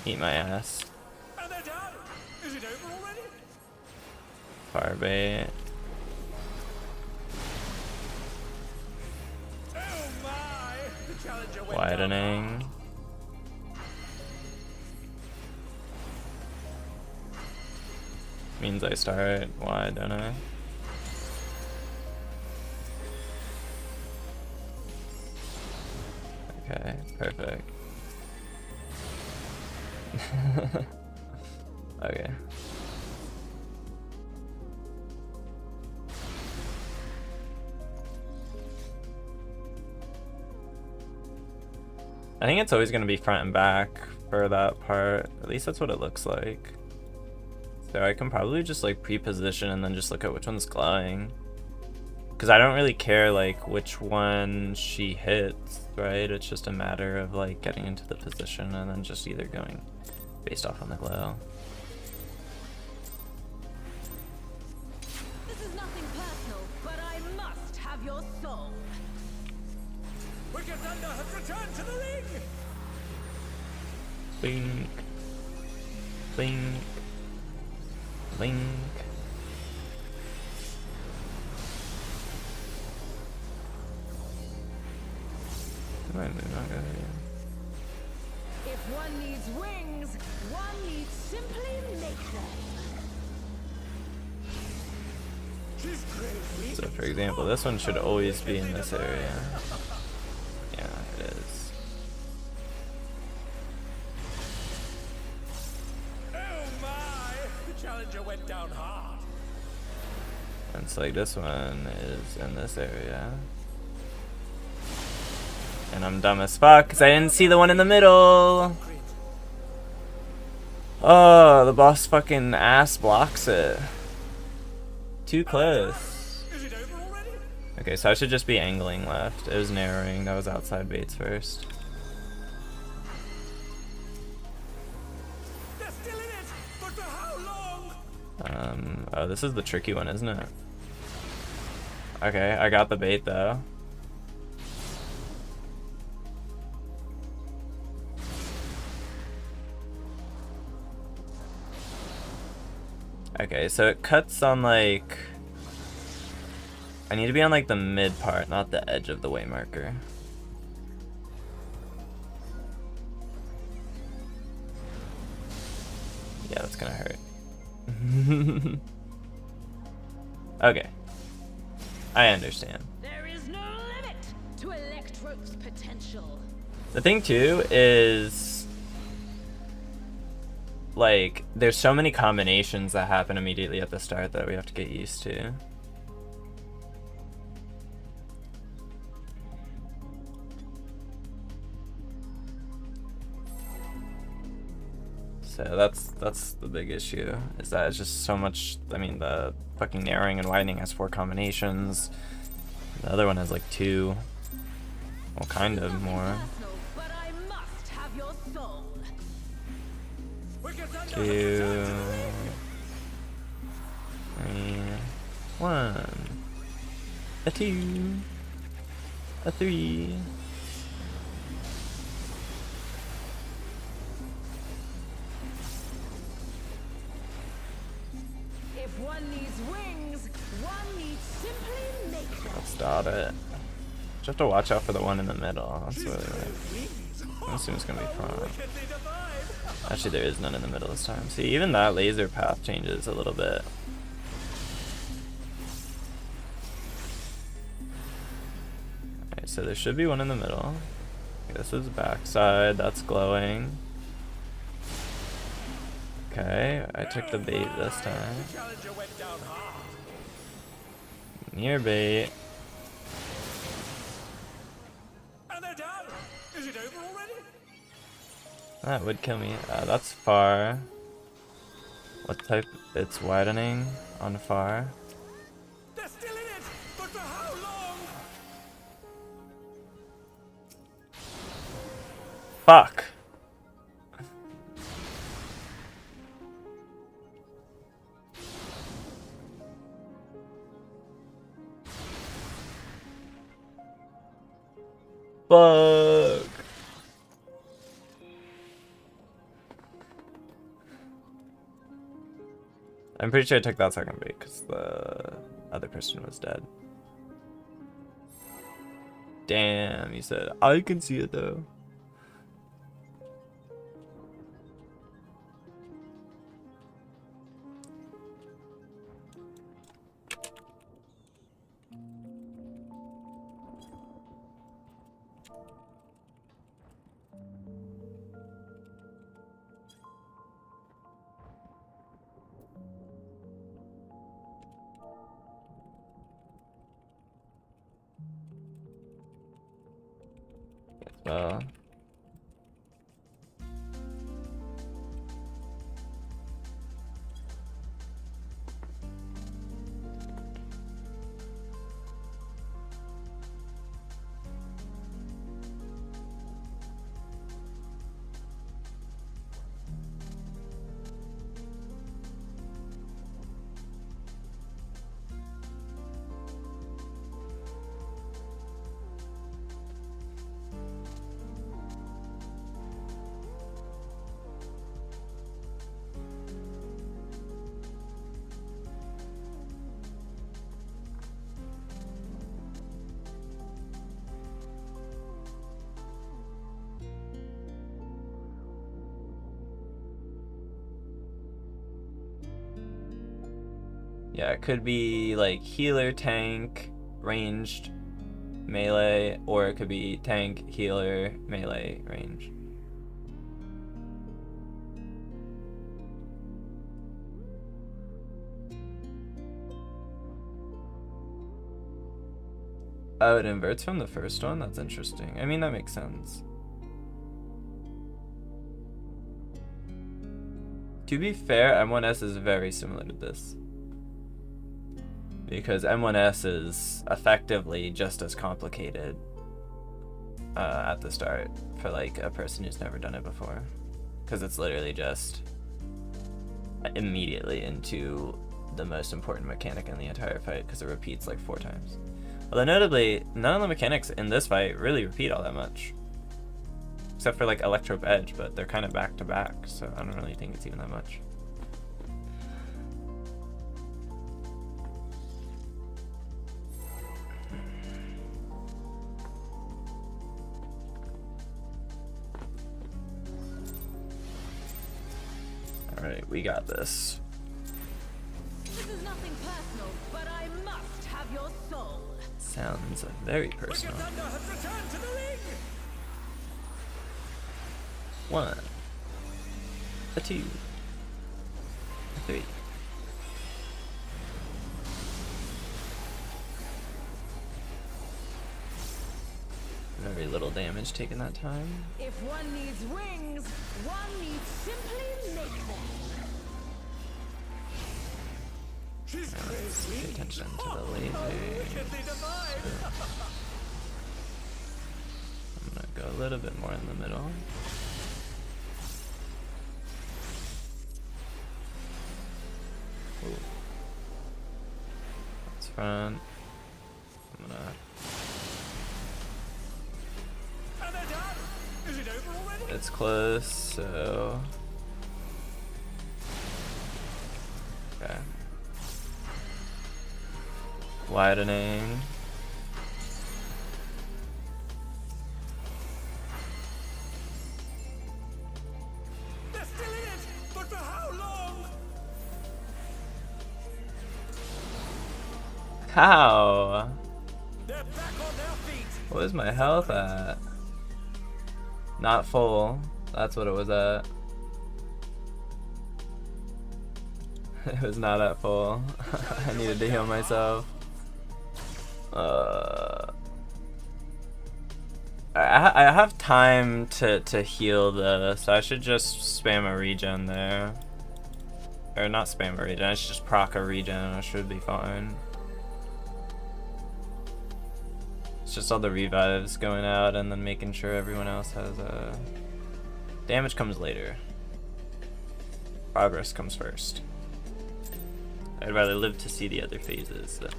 Speaker 1: Eat my ass.
Speaker 2: And they're done! Is it over already?
Speaker 1: Fire bait.
Speaker 2: Oh my! The challenger went down
Speaker 1: Widening. Means I start wide, don't I? Okay, perfect. Okay. I think it's always going to be front and back for that part. At least that's what it looks like. So I can probably just like pre-position and then just look at which one's glowing. Because I don't really care like which one she hits, right? It's just a matter of like getting into the position and then just either going based off on the glow.
Speaker 5: this is nothing personal, but I must have your soul.
Speaker 2: Wicked Thunder has returned to the ring!
Speaker 1: Blink. Blink. Blink. Come on, move on, go here.
Speaker 5: If one needs wings, one needs simply make them.
Speaker 2: She's great wings!
Speaker 1: So for example, this one should always be in this area. Yeah, it is.
Speaker 2: Oh my! The challenger went down hard!
Speaker 1: And it's like this one is in this area. And I'm dumb as fuck because I didn't see the one in the middle. Oh, the boss fucking ass blocks it. Too close.
Speaker 2: Is it over already?
Speaker 1: Okay, so I should just be angling left. It was narrowing. That was outside baits first.
Speaker 2: They're still in it, but for how long?
Speaker 1: Oh, this is the tricky one, isn't it? Okay, I got the bait though. Okay, so it cuts on like... I need to be on like the mid part, not the edge of the way marker. Yeah, that's gonna hurt. Okay. I understand.
Speaker 5: There is no limit to Electrode's potential.
Speaker 1: The thing too is, like, there's so many combinations that happen immediately at the start that we have to get used to. So that's the big issue, is that it's just so much. I mean, the fucking narrowing and widening has 4 combinations. The other one has like 2. Well, kind of more.
Speaker 5: Personal, but I must have your soul.
Speaker 2: We can send out
Speaker 1: 2,
Speaker 2: a
Speaker 1: 3, 1, a 2, a 3.
Speaker 5: If one needs wings, one needs simply make them.
Speaker 1: Let's dot it. Just have to watch out for the one in the middle. That's really right. I assume it's gonna be fine.
Speaker 2: wickedly divine.
Speaker 1: Actually, there is none in the middle this time. See, even that laser path changes a little bit. Alright, so there should be one in the middle. This is backside. That's glowing. Okay, I took the bait this time.
Speaker 2: Challenger went down hard.
Speaker 1: Near bait.
Speaker 2: And they're down. Is it over already?
Speaker 1: That would kill me. That's far. What type? It's widening on far.
Speaker 2: They're still in it, but for how long?
Speaker 1: Fuck. Fuck. I'm pretty sure I took that second bait because the other person was dead. Damn, you said I can see it though. Well, yeah, it could be like healer, tank, ranged, melee, or it could be tank, healer, melee, range. Oh, it inverts from the first one? That's interesting. I mean, that makes sense. To be fair, M1S is very similar to this. Because M1S is effectively just as complicated at the start for like a person who's never done it before. Because it's literally just immediately into the most important mechanic in the entire fight because it repeats like 4 times. Although notably, none of the mechanics in this fight really repeat all that much. Except for like Electro Edge, but they're kind of back to back, so I don't really think it's even that much. Alright, we got this.
Speaker 5: This is nothing personal, but I must have your soul.
Speaker 1: Sounds very
Speaker 2: Wicked
Speaker 1: personal.
Speaker 2: Thunder has returned to the ring!
Speaker 1: 1, a 2, a 3. Very little damage taken that time.
Speaker 5: If one needs wings, one needs simply make them.
Speaker 2: She's
Speaker 1: Let's pay
Speaker 2: crazy!
Speaker 1: attention to the
Speaker 2: Oh,
Speaker 1: lasers.
Speaker 2: wickedly divine!
Speaker 1: I'm gonna go a little bit more in the middle. Ooh. That's front. I'm gonna.
Speaker 2: And they're done! Is it over already?
Speaker 1: It's close, so. Okay. Widening.
Speaker 2: They're still in it! But for how long?
Speaker 1: How?
Speaker 2: They're back on their feet!
Speaker 1: What is my health at? Not full. That's what it was at. It was not at full. I needed to heal myself. I have time to heal this, so I should just spam a regen there. Or not spam a regen, I should just proc a regen, I should be fine. It's just all the revives going out and then making sure everyone else has damage comes later. Progress comes first. I'd rather live to see the other phases than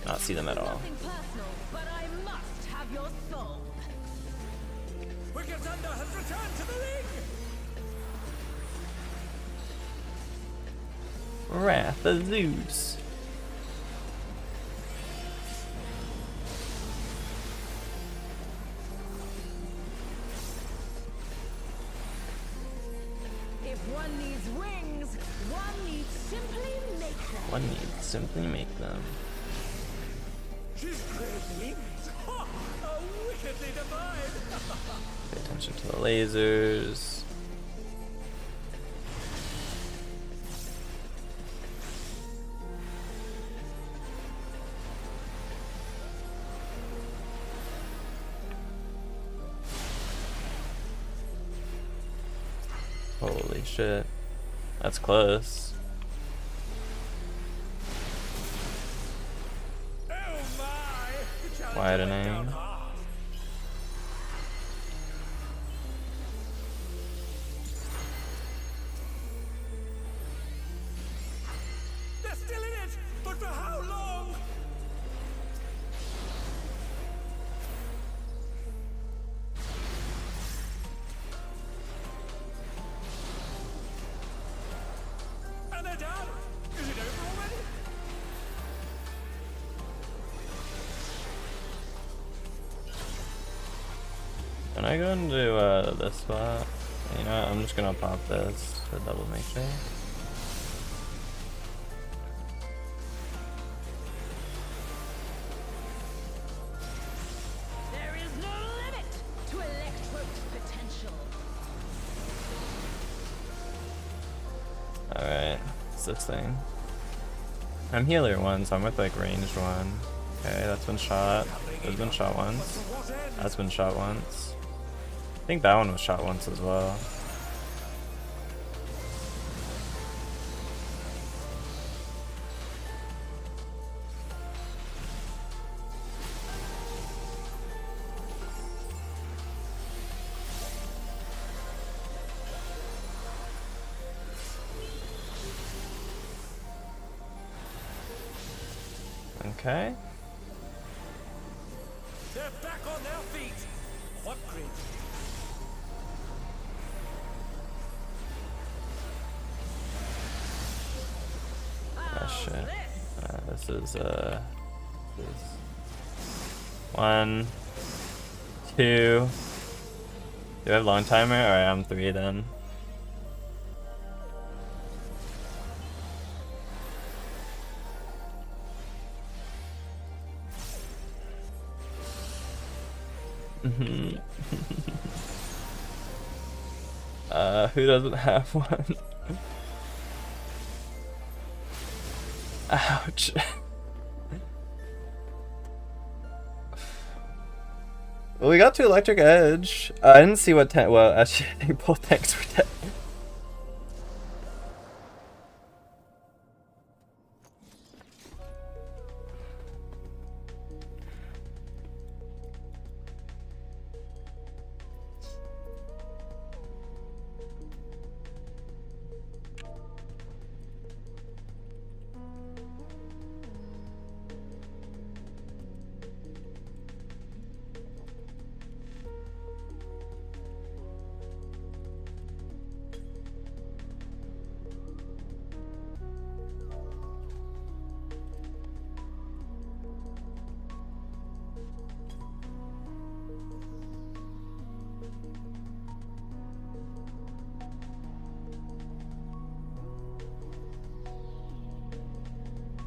Speaker 1: not see them at all.
Speaker 5: Nothing personal, but I must have your soul.
Speaker 2: Wicked Thunder has returned to the ring!
Speaker 1: Wrath of Zeus.
Speaker 5: If one needs wings, one needs simply make them.
Speaker 1: One needs simply make them.
Speaker 2: She's crazy! Ha! Oh, wickedly divine!
Speaker 1: Pay attention to the lasers. Holy shit. That's close.
Speaker 2: Oh my! The challenge
Speaker 1: Widening.
Speaker 2: went down hard. They're still in it! But for how long? And they're done! Is it over already?
Speaker 1: Can I go into this spot? You know what? I'm just gonna pop this to double make sure.
Speaker 5: There is no limit to Electro's potential.
Speaker 1: Alright, it's this thing. I'm healer 1, so I'm with like ranged 1. Okay, that's been shot. That's been shot once. That's been shot once. I think that one was shot once as well. Okay.
Speaker 2: They're back on their feet. What great.
Speaker 1: Oh shit. This is one, two. Do I have long timer? Alright, I'm 3 then. Who doesn't have one? Ouch. Well, we got to Electric Edge. I didn't see what tank. Well, actually, I think both tanks were dead.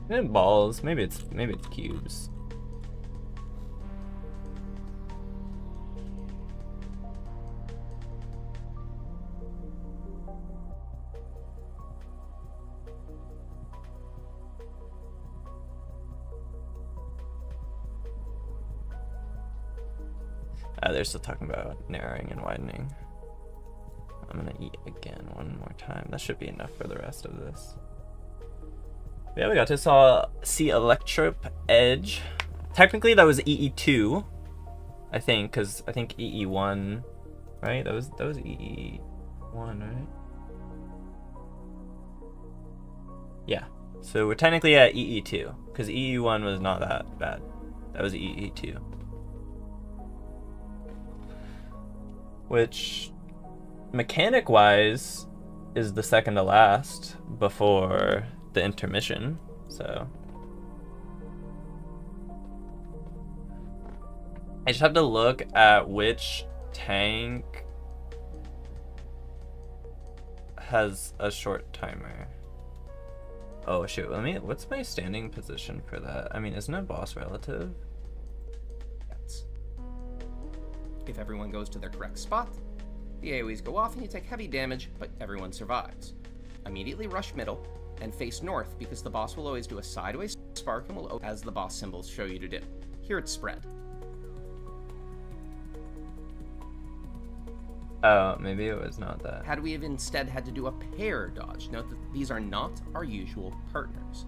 Speaker 1: Maybe balls. Maybe it's cubes. They're still talking about narrowing and widening. I'm gonna eat again one more time. That should be enough for the rest of this. Yeah, we got to see Electric Edge. Technically, that was EE2, I think, because I think EE1, right? That was EE1, right? Yeah. So we're technically at EE2, because EE1 was not that bad. That was EE2. Which, mechanic-wise, is the second to last before the intermission, so I just have to look at which tank has a short timer. Oh shoot, what's my standing position for that? I mean, isn't it boss relative?
Speaker 3: Yes. If everyone goes to their correct spot, the AoEs go off and you take heavy damage, but everyone survives. Immediately rush middle and face north because the boss will always do a sideways spark and will open as the boss symbols show you to do. Here it's spread.
Speaker 1: Oh, maybe it was not that.
Speaker 3: Had we have instead had to do a pair dodge, note that these are not our usual partners.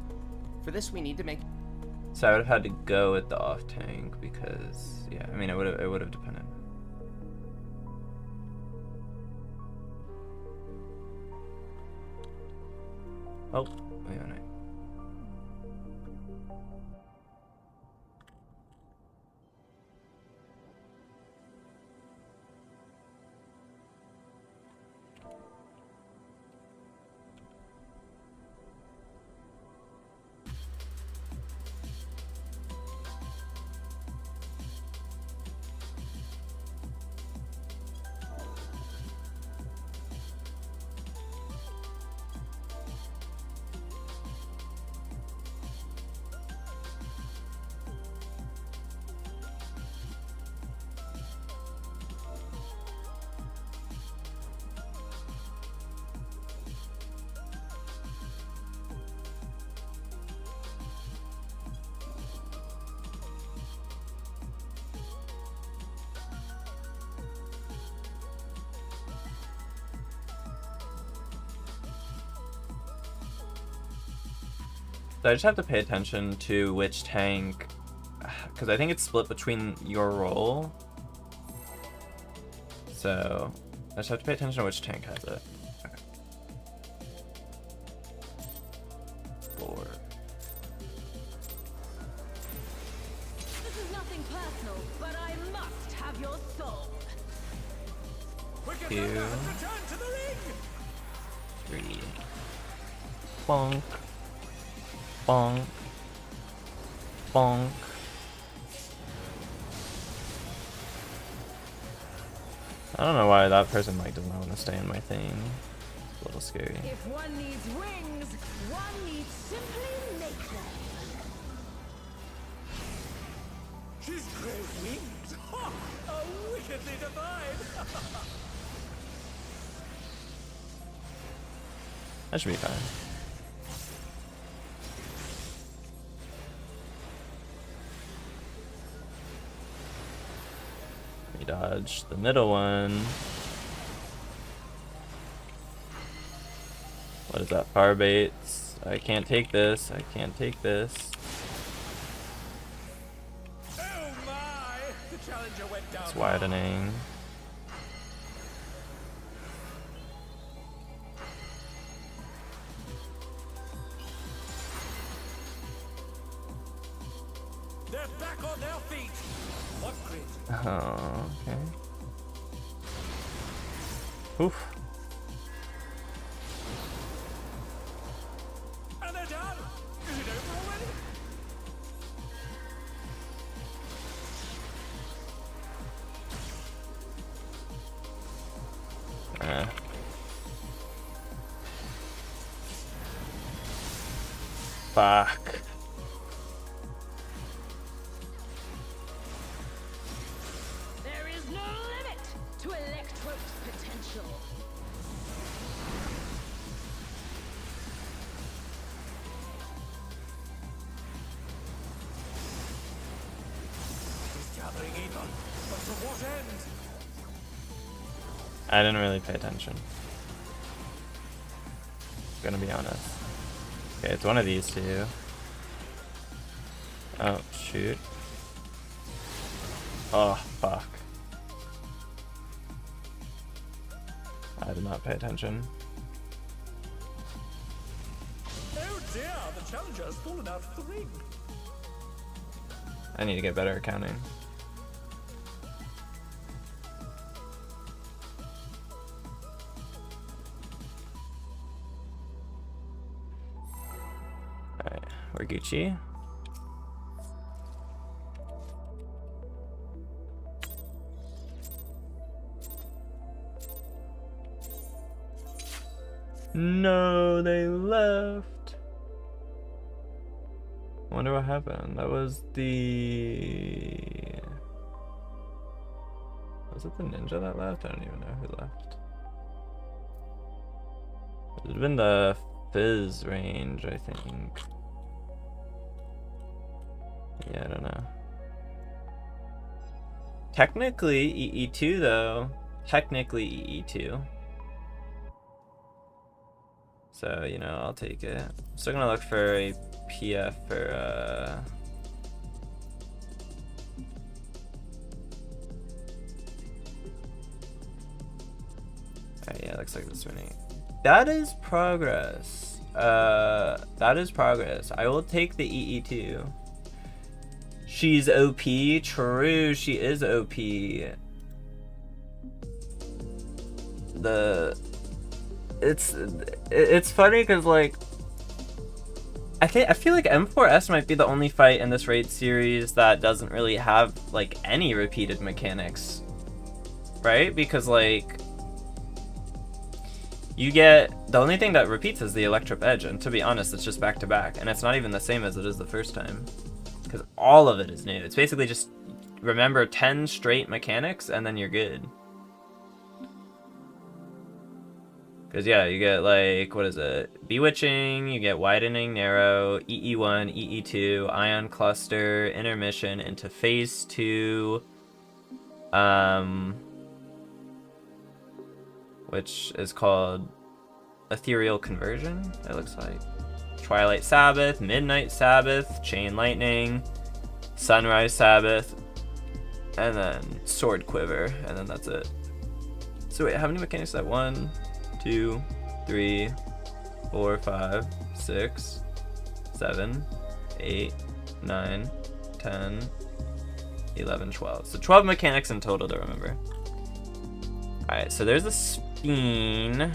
Speaker 3: For this we need to make...
Speaker 1: So I would have had to go with the off tank because, yeah, I mean, it would have depended. Oh, wait a minute. So I just have to pay attention to which tank, because I think it's split between your role. So I just have to pay attention to which tank has it. Okay. 4.
Speaker 5: This is nothing personal, but I must have your soul.
Speaker 2: Quicker
Speaker 1: 2,
Speaker 2: than that, return to the ring!
Speaker 1: 3. Bonk. Bonk. Bonk. I don't know why that person like does not want to stay in my thing. It's a little scary.
Speaker 5: If one needs wings, one needs simply make them.
Speaker 2: She's great wings! Ha! A wickedly divine!
Speaker 1: That should be fine. We dodge the middle one. What is that? Fire baits. I can't take this. I can't take this.
Speaker 2: Oh my! The challenger went down.
Speaker 1: It's widening.
Speaker 2: They're back on their feet! What crit?
Speaker 1: Oh, okay. Oof.
Speaker 2: And they're done! Is it over already?
Speaker 1: Fuck.
Speaker 5: There is no limit to Electro's potential.
Speaker 2: He's gathering even. But to what end?
Speaker 1: I didn't really pay attention. Gonna be honest. Okay, it's one of these two. Oh, shoot. Oh, fuck. I did not pay attention.
Speaker 2: Oh dear, the challenger has fallen out of the ring.
Speaker 1: I need to get better at counting. Alright, we're Gucci. No, they left. Wonder what happened. That was the... Was it the ninja that left? I don't even know who left. It would have been the Fizz range, I think. Yeah, I don't know. Technically EE2 though. Technically EE2. So, you know, I'll take it. I'm still gonna look for a PF for Alright, yeah, looks like this winning. That is progress. That is progress. I will take the EE2. She's OP. True, she is OP. It's funny because like I feel like M4S might be the only fight in this raid series that doesn't really have like any repeated mechanics, right? Because like you get the only thing that repeats is the Electric Edge, and to be honest, it's just back to back, and it's not even the same as it is the first time, because all of it is new. It's basically just remember 10 straight mechanics, and then you're good. Because yeah, you get like, what is it? Bewitching, you get Widening Narrow, EE1, EE2, Ion Cluster, Intermission into Phase 2, which is called Ethereal Conversion, it looks like. Twilight Sabbath, Midnight Sabbath, Chain Lightning, Sunrise Sabbath, and then Sword Quiver, and then that's it. So wait, how many mechanics is that? 1, 2, 3, 4, 5, 6, 7, 8, 9, 10, 11, 12. So 12 mechanics in total to remember. Alright, so there's a Speen.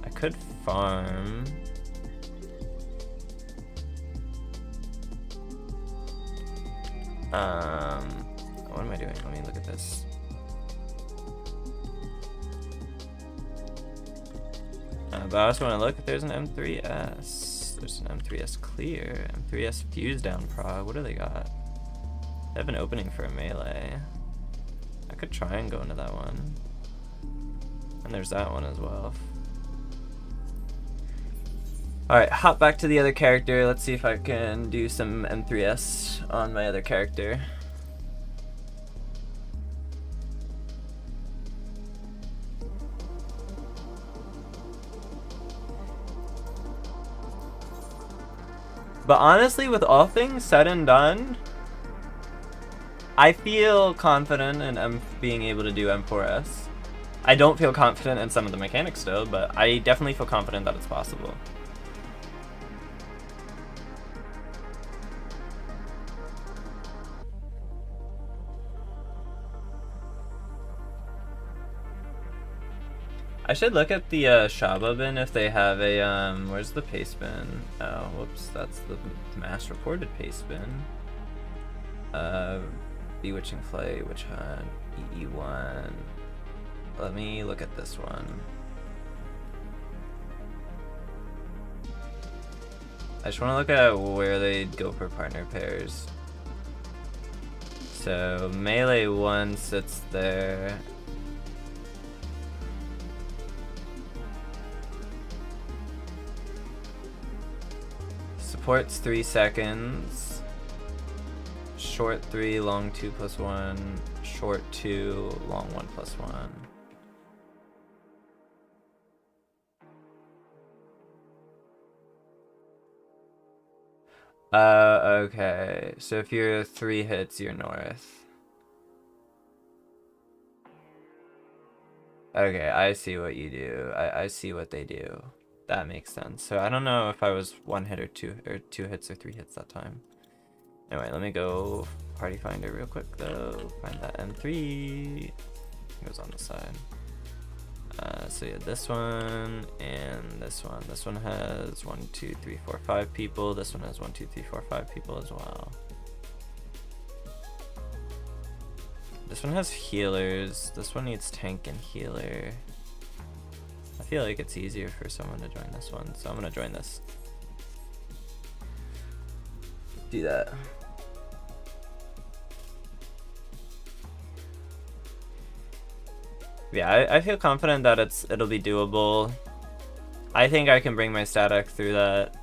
Speaker 1: I could farm. What am I doing? Let me look at this. But I also want to look if there's an M3S. There's an M3S clear. M3S fuse down prog. What do they got? They have an opening for a melee. I could try and go into that one. And there's that one as well. Alright, hop back to the other character. Let's see if I can do some M3S on my other character. But honestly, with all things said and done, I feel confident in being able to do M4S. I don't feel confident in some of the mechanics still, but I definitely feel confident that it's possible. I should look at the Shaba bin if they have a, where's the paste bin? Oh, whoops, that's the mass reported paste bin. Bewitching Flight, Witch Hunt, EE1. Let me look at this one. I just want to look at where they go for partner pairs. So, Melee 1 sits there. Support's 3 seconds. Short 3, long 2 plus 1. Short 2, long 1 plus 1. Okay. So if you're 3 hits, you're north. Okay, I see what you do. I see what they do. That makes sense. So I don't know if I was 1 hit or 2 hits or 3 hits that time. Anyway, let me go party finder real quick though. Find that M3. It goes on the side. So yeah, this one and this one. This one has 1, 2, 3, 4, 5 people. This one has 1, 2, 3, 4, 5 people as well. This one has healers. This one needs tank and healer. I feel like it's easier for someone to join this one, so I'm gonna join this. Do that. Yeah, I feel confident that it'll be doable. I think I can bring my static through that.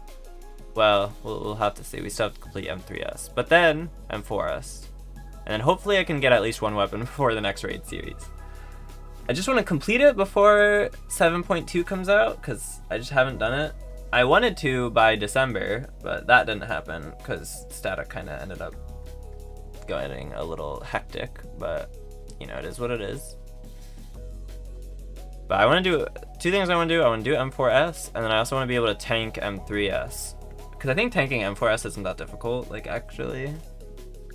Speaker 1: Well, we'll have to see. We still have to complete M3S, but then M4S, and then hopefully I can get at least 1 weapon before the next raid series. I just want to complete it before 7.2 comes out because I just haven't done it. I wanted to by December, but that didn't happen because static kind of ended up getting a little hectic. But you know, it is what it is. But I want to do 2 things. I want to do M4S, and then I also want to be able to tank M3S because I think tanking M4S isn't that difficult. Like actually,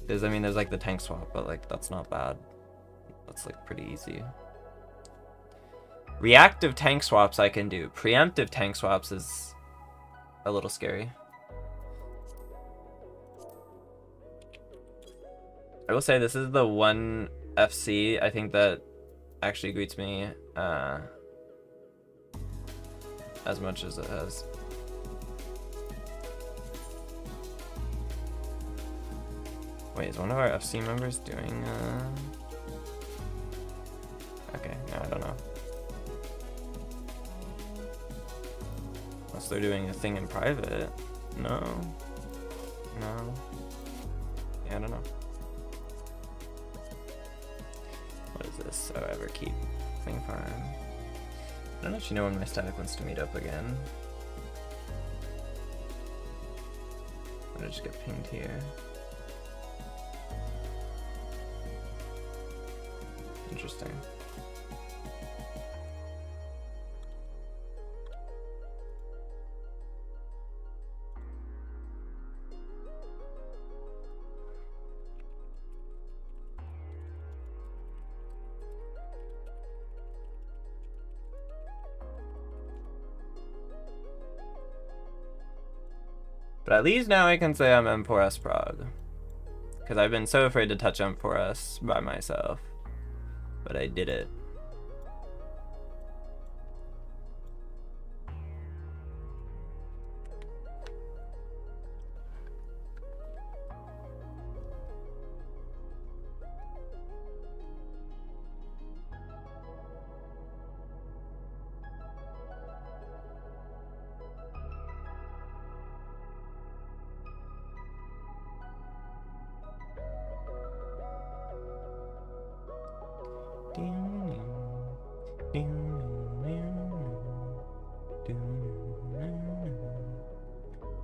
Speaker 1: I mean, there's like the tank swap, but like that's not bad. That's like pretty easy. Reactive tank swaps I can do. Preemptive tank swaps is a little scary. I will say this is the one FC I think that actually greets me as much as it has. Wait, is one of our FC members doing okay, no, I don't know. Unless they're doing a thing in private. No. No. Yeah, I don't know. What is this? Oh, Everkeep. Thing farm. I don't actually know when my static wants to meet up again. I'm gonna just get pinged here. Interesting. But at least now I can say I'm M4S Prague. Because I've been so afraid to touch M4S by myself. But I did it.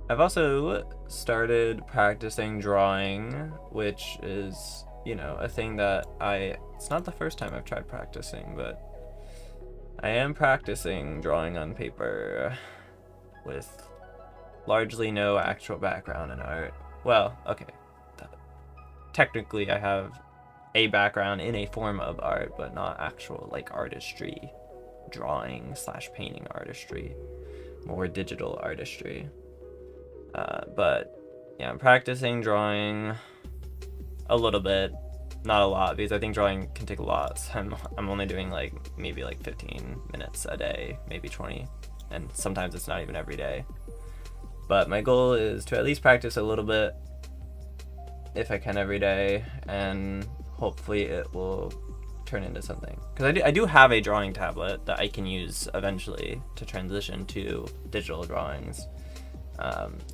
Speaker 1: I've also started practicing drawing, which is, you know, a thing that it's not the first time I've tried practicing, but I am practicing drawing on paper with largely no actual background in art. Well, okay. Technically I have a background in a form of art, but not actual like artistry, drawing / painting artistry, more digital artistry. But yeah, I'm practicing drawing a little bit, not a lot, because I think drawing can take a lot. So I'm only doing maybe 15 minutes a day, maybe 20, and sometimes it's not even every day. But my goal is to at least practice a little bit, if I can, every day, and hopefully it will turn into something. Because I do have a drawing tablet that I can use eventually to transition to digital drawings.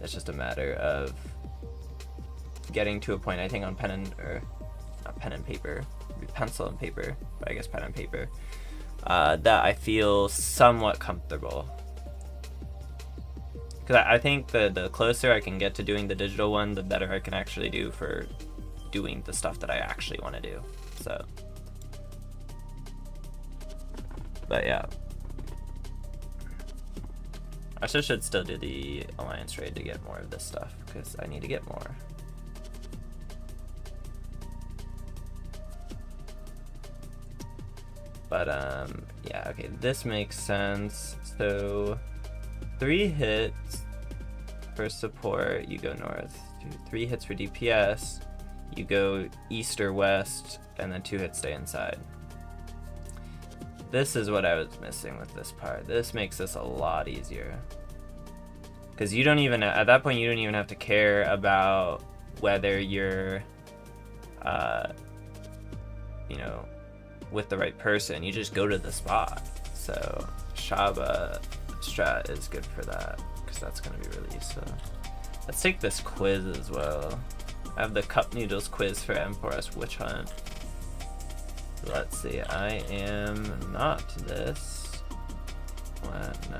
Speaker 1: It's just a matter of getting to a point, I think, on pen and paper, pencil and paper, but I guess pen and paper, that I feel somewhat comfortable. Because I think the closer I can get to doing the digital one, the better I can actually do for doing the stuff that I actually want to do. So, but yeah. I should still do the Alliance raid to get more of this stuff, because I need to get more. But yeah, okay, this makes sense. So 3 hits for support, you go north. 3 hits for DPS, you go east or west, and then 2 hits stay inside. This is what I was missing with this part. This makes this a lot easier. Because you don't even, at that point, you don't even have to care about whether you're, you know, with the right person. You just go to the spot. So Shaba strat is good for that, because that's going to be really useful. Let's take this quiz as well. I have the Cup Noodles quiz for M4S Witch Hunt. Let's see, I am not this. What? No.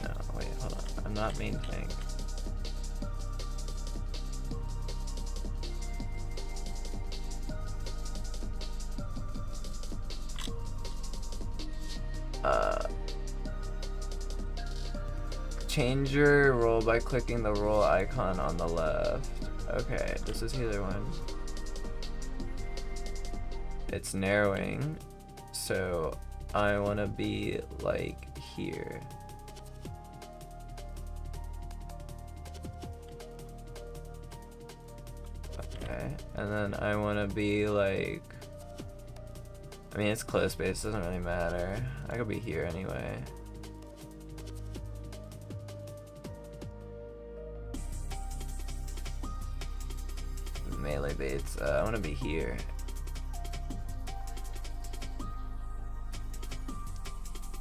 Speaker 1: No, wait, hold on. I'm not main thing. Change your role by clicking the role icon on the left. Okay, this is healer one. It's narrowing, so I want to be like here. Okay, and then I want to be like, I mean, it's close space, doesn't really matter. I could be here anyway. Melee baits. I want to be here.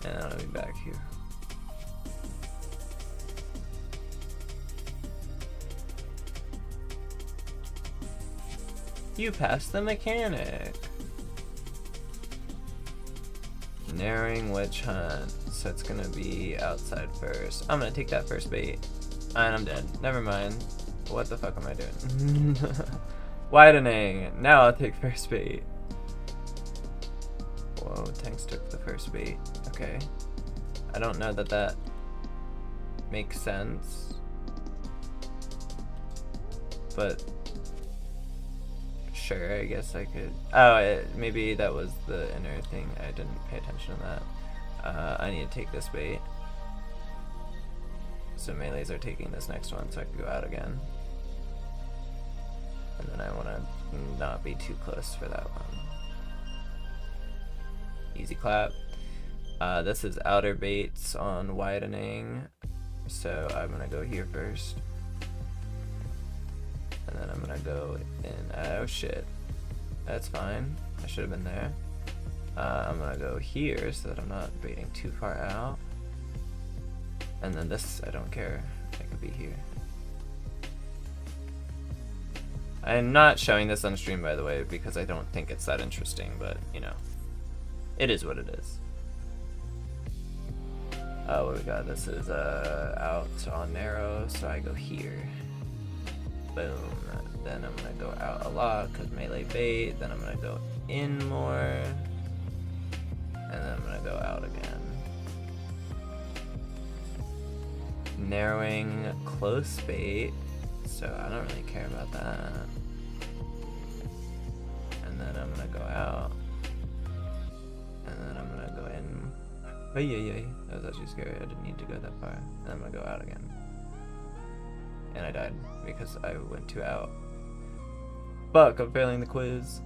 Speaker 1: And I want to be back here. You passed the mechanic. Narrowing witch hunt. So it's gonna be outside first. I'm gonna take that first bait. And I'm dead. Never mind. What the fuck am I doing? Widening. Now I'll take first bait. Whoa, Tanks took the first bait. Okay. I don't know that that makes sense. But sure, I guess I could. Oh, maybe that was the inner thing. I didn't pay attention to that. I need to take this bait. So melees are taking this next one, so I can go out again. And then I want to not be too close for that one. Easy clap. This is outer baits on widening, so I'm gonna go here first. And then I'm gonna go in. Oh shit. That's fine. I should have been there. I'm gonna go here so that I'm not baiting too far out. And then this, I don't care. I could be here. I'm not showing this on stream, by the way, because I don't think it's that interesting, but, you know, it is what it is. What we got? This is out on narrow, so I go here. Boom. Then I'm gonna go out a lot because melee bait. Then I'm gonna go in more, and then I'm gonna go out again. Narrowing close bait, so I don't really care about that. And then I'm gonna go out, and then I'm gonna go in. Oh yeah, that was actually scary. I didn't need to go that far. And I'm gonna go out again. And I died because I went too out. Fuck, I'm failing the quiz.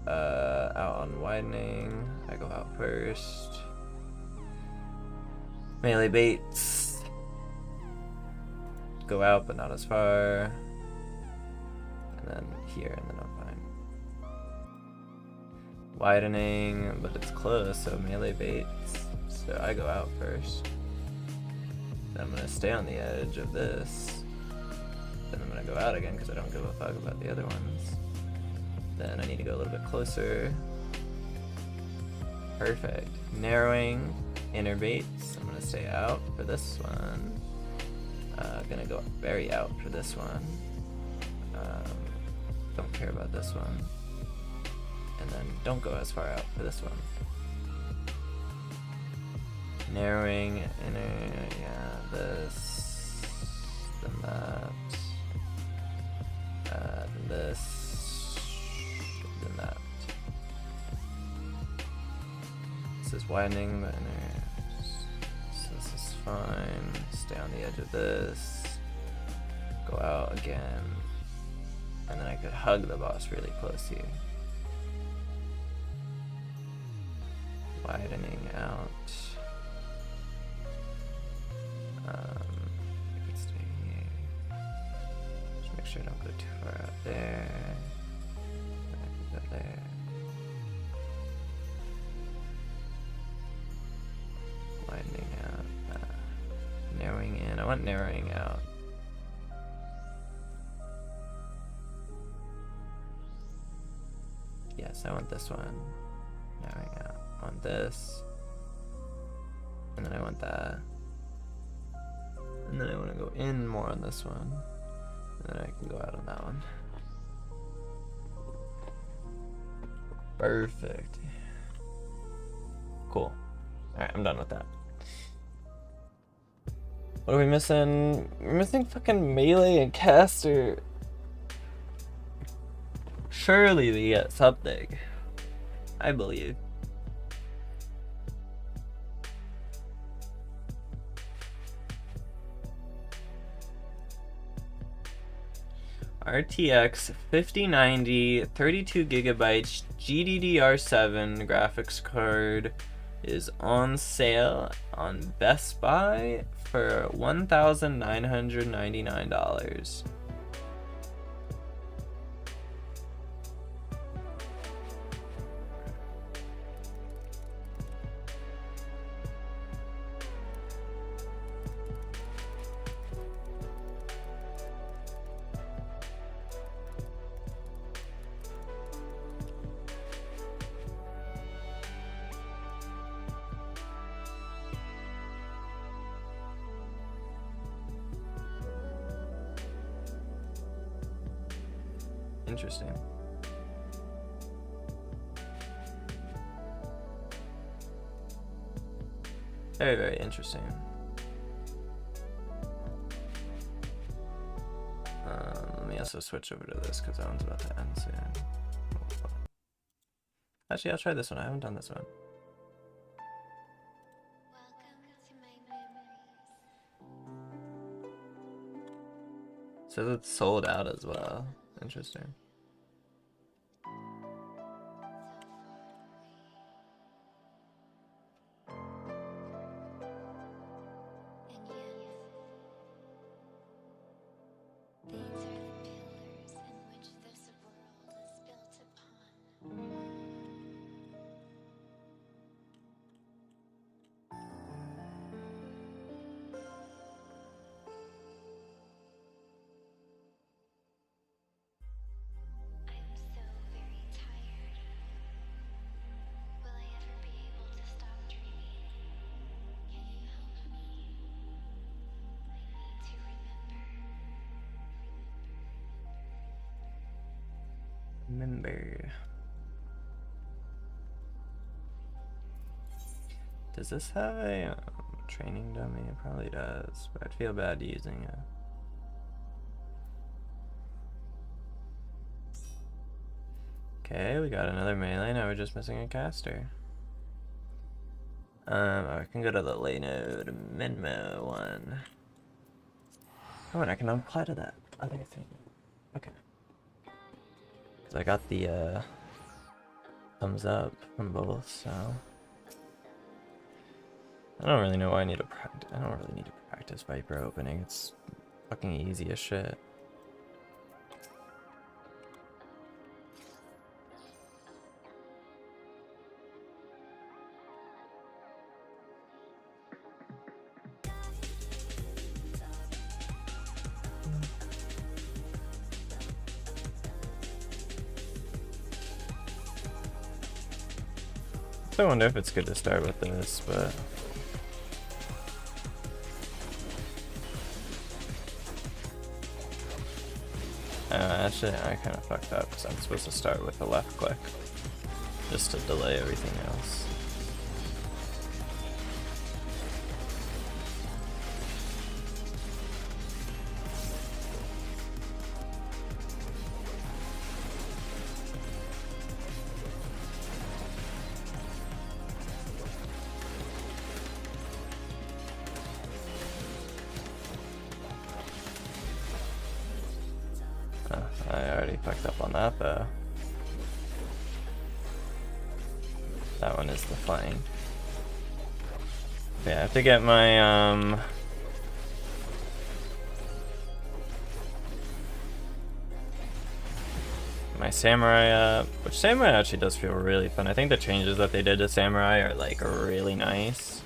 Speaker 1: Out on widening. I go out first. Melee baits. Go out, but not as far. And then here, and then I'm fine. Widening, but it's close, so melee baits. So I go out first. Then I'm gonna stay on the edge of this. Then I'm gonna go out again because I don't give a fuck about the other ones. Then I need to go a little bit closer. Perfect. Narrowing inner baits. I'm gonna stay out for this one. Gonna go very out for this one. Don't care about this one. And then don't go as far out for this one. Narrowing inner, yeah, this, then that, then this, then that. This is widening the inner, so this is fine. Stay on the edge of this, go out again, and then I could hug the boss really close here. Widening out. I could stay here. Just make sure I don't go too far out there. I can go there. Widening out. Narrowing in. I want narrowing out. Yes, I want this one. Narrowing out. I want this. And then I want that. And then I want to go in more on this one. And then I can go out on that one. Perfect. Cool. Alright, I'm done with that. What are we missing? We're missing fucking melee and caster. Surely we get something. I believe. RTX 5090 32 gigabytes GDDR7 graphics card is on sale on Best Buy for $1,999. Interesting. Very, very interesting. Let me also switch over to this because that one's about to end soon. Actually, I'll try this one. I haven't done this one. Says it's sold out as well. Interesting. Remember. Does this have a training dummy? It probably does, but I'd feel bad using it. Okay, we got another melee. Now we're just missing a caster. I can go to the Leno Menmo one. Oh, and I can apply to that other thing. Okay. Because I got the thumbs up from both, so I don't really know why I need to practice. I don't really need to practice Viper opening. It's fucking easy as shit. I wonder if it's good to start with this, but actually I kind of fucked up because I'm supposed to start with the left click just to delay everything else. I already fucked up on that though. That one is the flank. Yeah, I have to get my my samurai up, which samurai actually does feel really fun. I think the changes that they did to samurai are like really nice.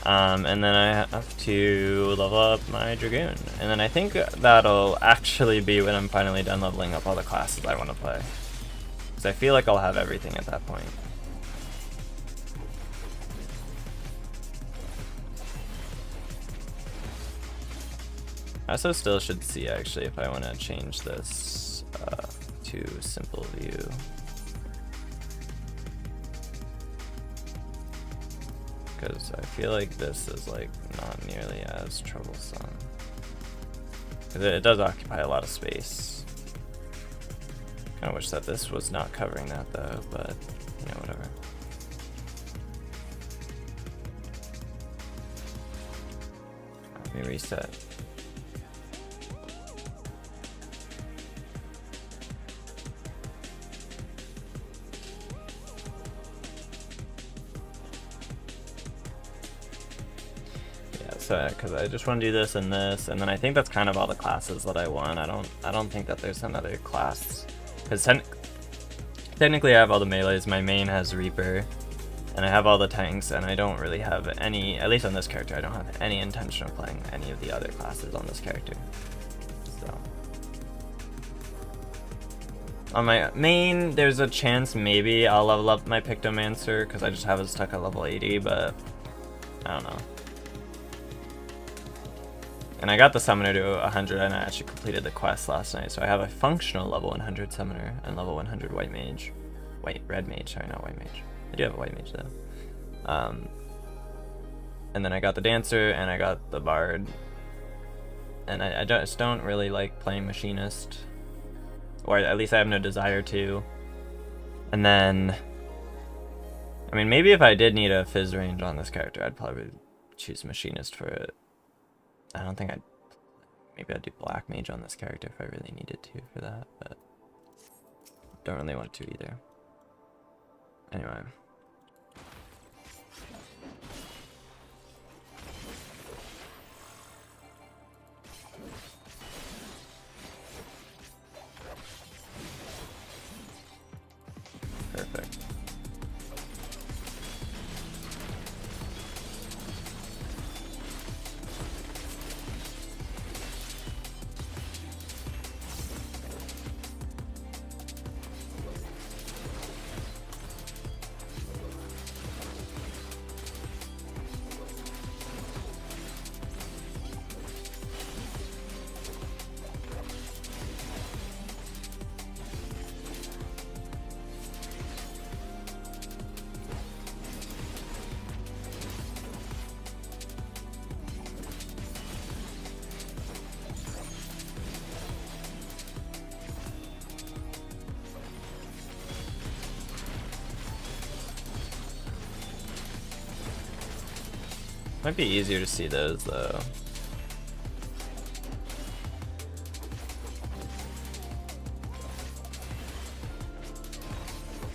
Speaker 1: And then I have to level up my Dragoon. And then I think that'll actually be when I'm finally done leveling up all the classes I want to play. Because I feel like I'll have everything at that point. I also still should see actually if I want to change this to simple view. Because I feel like this is like not nearly as troublesome. Because it does occupy a lot of space. Kind of wish that this was not covering that though, but you know, whatever. Let me reset. Because I just want to do this and this, and then I think that's kind of all the classes that I want. I don't think that there's another class, because technically I have all the melees. My main has Reaper, and I have all the tanks, and I don't really have any, at least on this character, I don't have any intention of playing any of the other classes on this character. So on my main, there's a chance maybe I'll level up my Pictomancer, because I just have it stuck at level 80, but I don't know. And I got the summoner to 100, and I actually completed the quest last night. So I have a functional level 100 summoner and level 100 white mage. Red mage, sorry, not white mage. I do have a white mage though. And then I got the dancer, and I got the bard. And I just don't really like playing machinist. Or at least I have no desire to. And then, I mean, maybe if I did need a fizz range on this character, I'd probably choose machinist for it. I don't think maybe I'd do black mage on this character if I really needed to for that, but don't really want to either. Anyway. Perfect. Might be easier to see those though.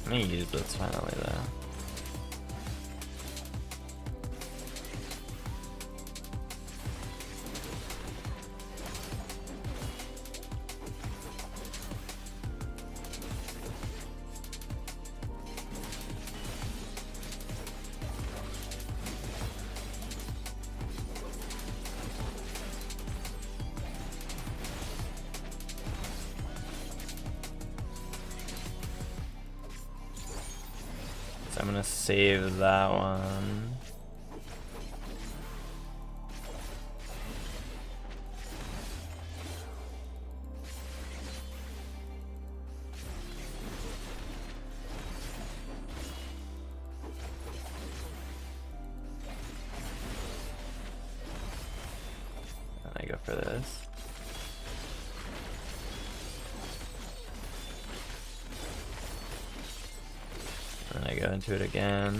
Speaker 1: I'm gonna use Blitz finally though. So I'm gonna save that one. And I go for this. And I go into it again.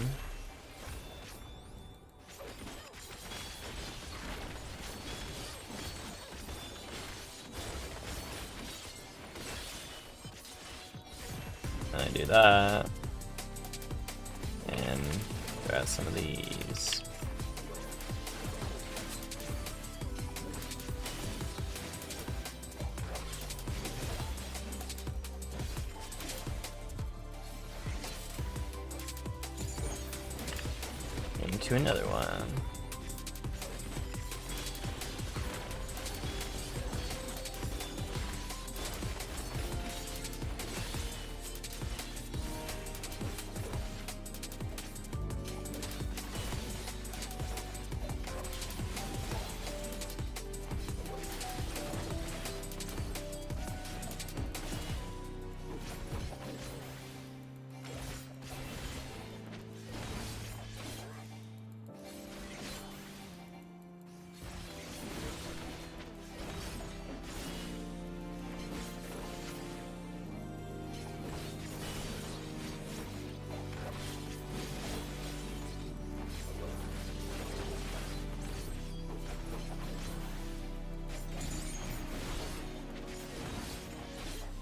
Speaker 1: And I do that. And grab some of these. Into another one.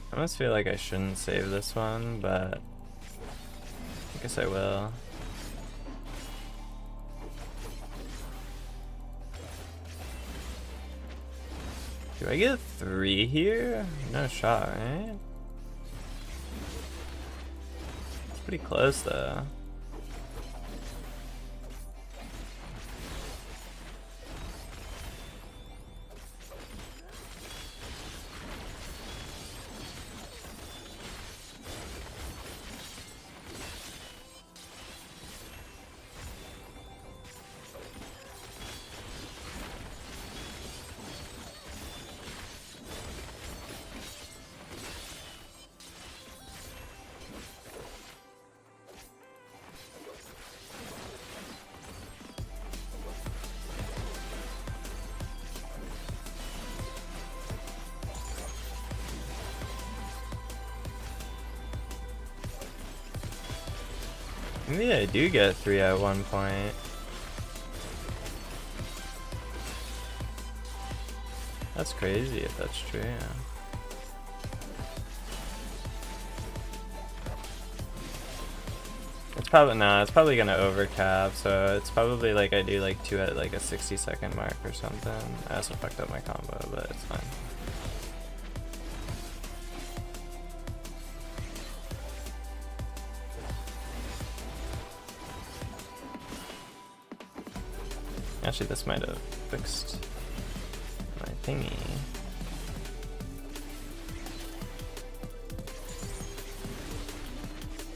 Speaker 1: I almost feel like I shouldn't save this one, but I guess I will. Do I get 3 here? No shot, right? It's pretty close though. Maybe I do get 3 at one point. That's crazy if that's true, yeah. It's probably, no, it's probably gonna overcap, so it's probably like I do like 2 at like a 60-second mark or something. I also fucked up my combo, but it's fine. Actually, this might have fixed my thingy.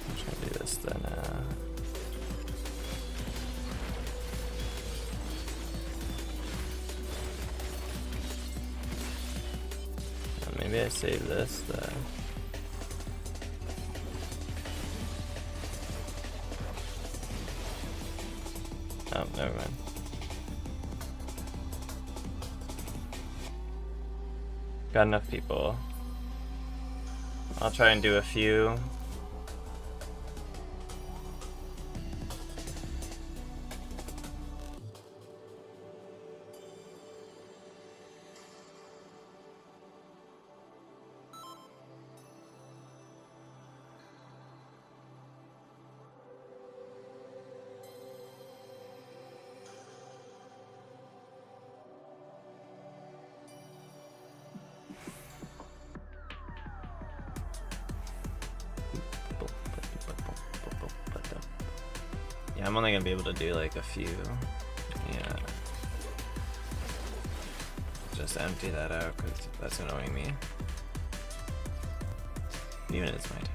Speaker 1: I'm trying to do this then. Maybe I save this then. Oh, never mind. Got enough people. I'll try and do a few. Yeah, I'm only gonna be able to do like a few. Yeah. Just empty that out because that's annoying me. Even it's my touch.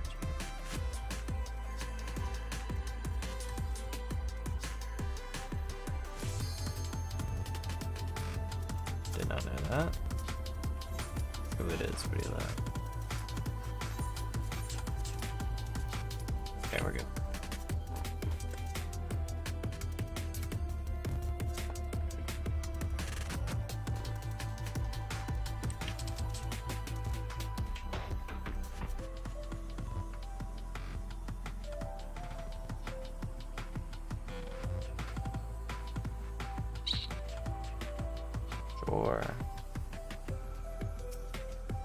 Speaker 1: Did not know that. Ooh, it is pretty low. Okay, we're good. Sure.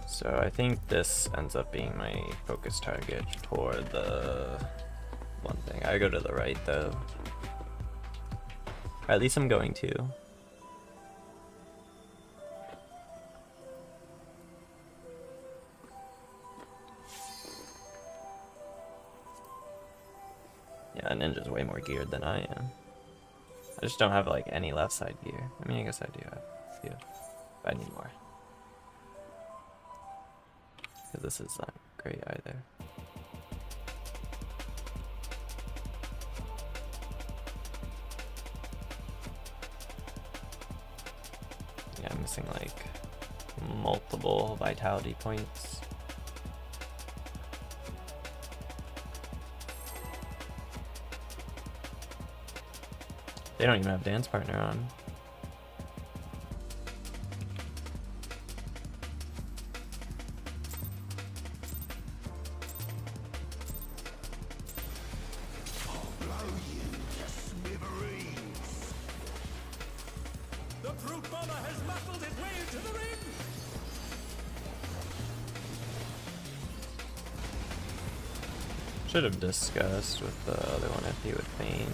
Speaker 1: So I think this ends up being my focus target toward the one thing. I go to the right though. Or at least I'm going to. Yeah, Ninja's way more geared than I am. I just don't have like any left side gear. I mean, I guess I do have a few, but I need more. Because this is not great either. Yeah, I'm missing like multiple vitality points. They don't even have dance partner on.
Speaker 2: The brute bomber has muscled his way into the ring!
Speaker 1: Should have discussed with the other one if he would faint.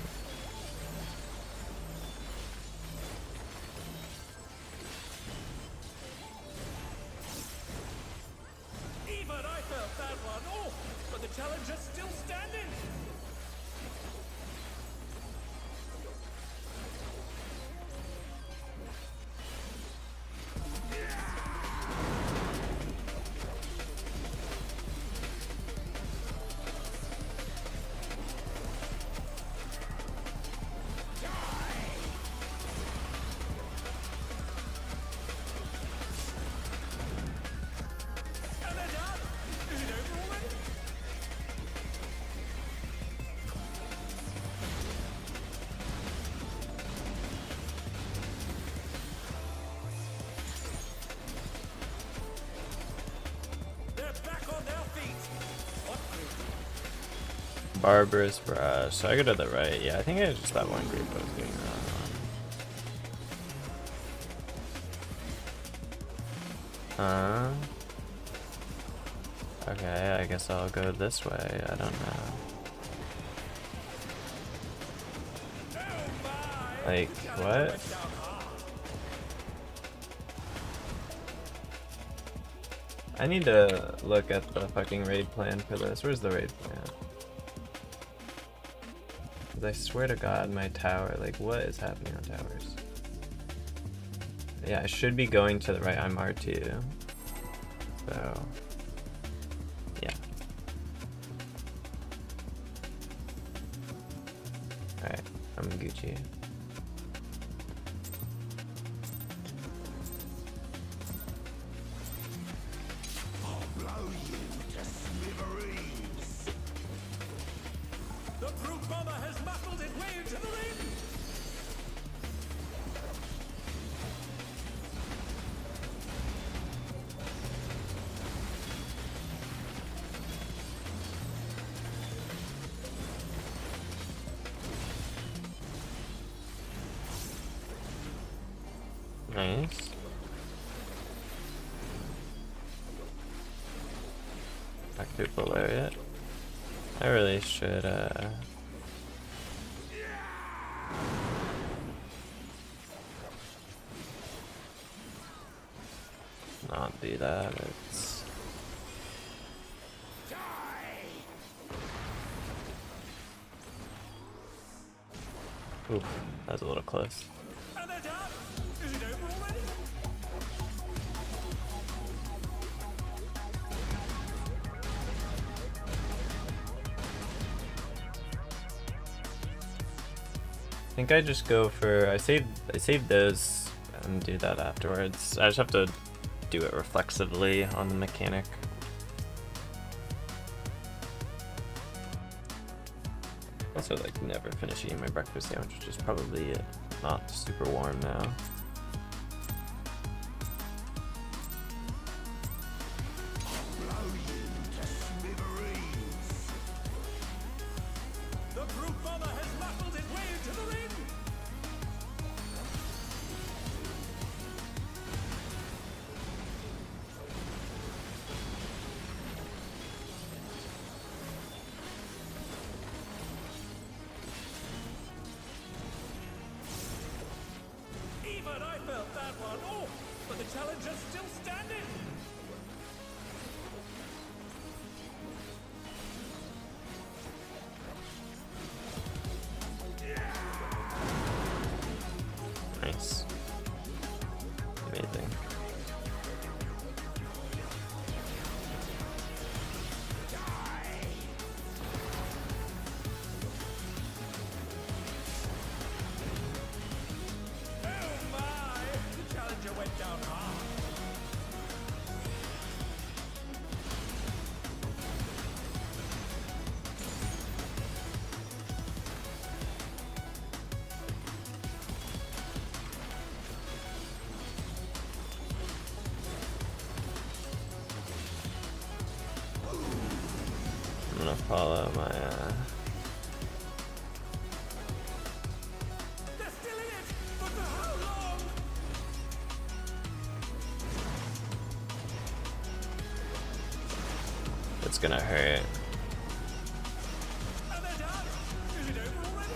Speaker 2: Even I felt that one! Oh, but the challenger's still standing!
Speaker 1: Barbarous Brush. So I go to the right. Yeah, I think it was just that one group I was doing wrong on. Okay, I guess I'll go this way. I don't know. Like, what? I need to look at the fucking raid plan for this. Where's the raid plan? 'Cause I swear to God, my tower, like, what is happening on towers? Yeah, I should be going to the right. I'm R2. So, yeah. Alright, I'm Gucci.
Speaker 2: The brute bomber has muscled his way into the ring!
Speaker 1: Nice. Back to full lariat. I really should not do that. It's oof, that was a little close.
Speaker 2: And they're done! Is it over already?
Speaker 1: I think I just go for I saved those and do that afterwards. I just have to do it reflexively on the mechanic. Also, like, never finish eating my breakfast sandwich, which is probably not super warm now.
Speaker 2: The brute bomber has muscled his way into the ring! Even I felt that one! Oh, but the challenger's still standing!
Speaker 1: Nice. Amazing.
Speaker 2: Oh my! The challenger went down hard!
Speaker 1: I'm gonna follow my
Speaker 2: They're still in it! But for how long?
Speaker 1: it's gonna hurt.
Speaker 2: And they're done! Is it over already?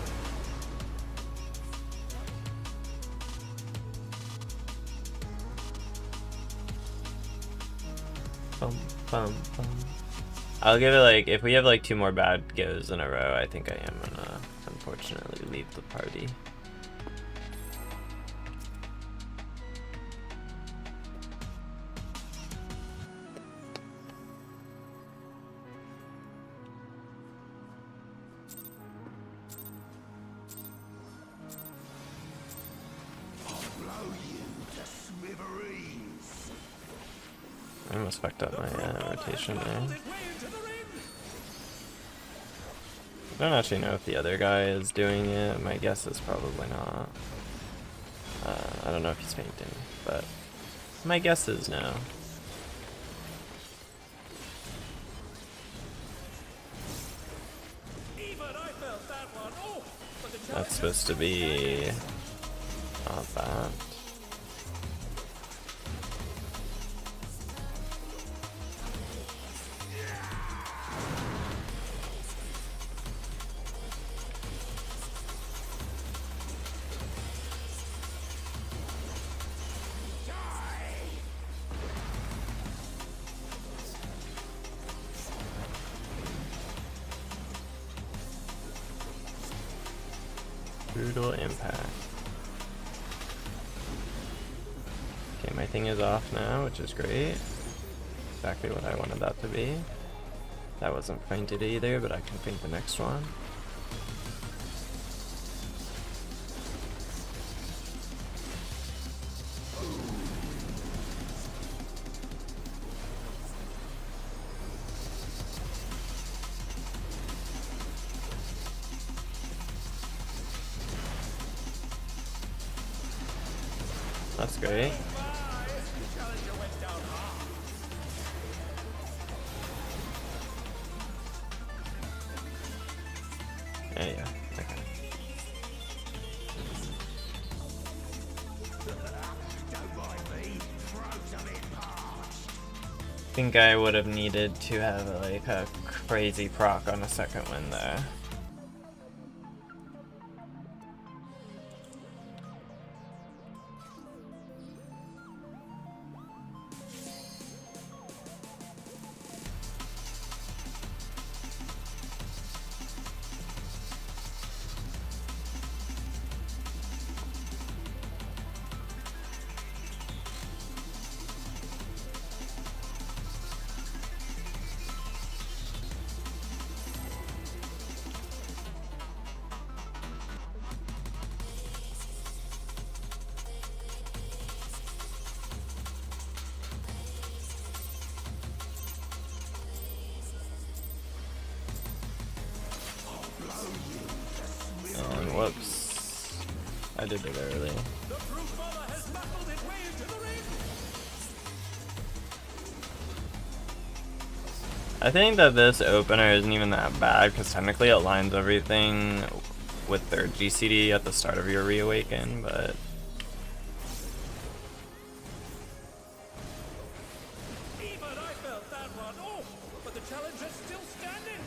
Speaker 1: Bum, bum, bum. I'll give it like if we have like 2 more bad goes in a row, I think I am gonna unfortunately leave the party. I almost fucked up my rotation there.
Speaker 2: Muscled his way into the ring!
Speaker 1: I don't actually know if the other guy is doing it. My guess is probably not. I don't know if he's fainting, but my guess is no.
Speaker 2: felt that one. Oh, but the
Speaker 1: That's
Speaker 2: challenge
Speaker 1: supposed to be not bad. Brutal impact. Okay, my thing is off now, which is great. Exactly what I wanted that to be. That wasn't fainted either, but I can faint the next one. That's great.
Speaker 2: the challenger went down hard.
Speaker 1: Yeah, okay. I think I would have needed to have like a crazy proc on a second win there. And whoops. I did it early.
Speaker 2: The brute mother has muffled its way into the ring.
Speaker 1: I think that this opener isn't even that bad because technically it lines everything with their GCD at the start of your Reawaken, but
Speaker 2: Even I felt that one. Oh, but the challenger's still standing.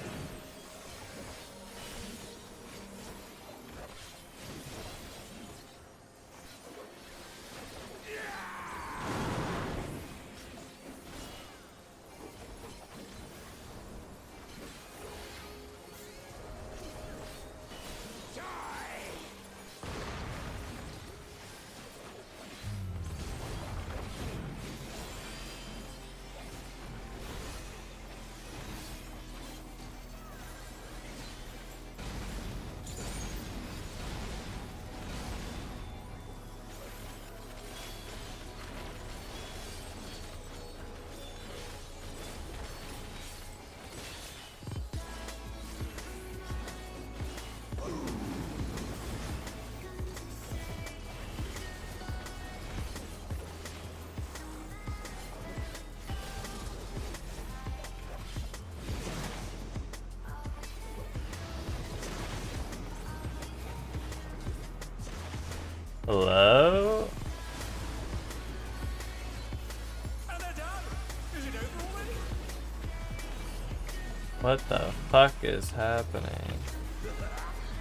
Speaker 1: hello?
Speaker 2: And they're done. Is it over already?
Speaker 1: What the fuck is happening?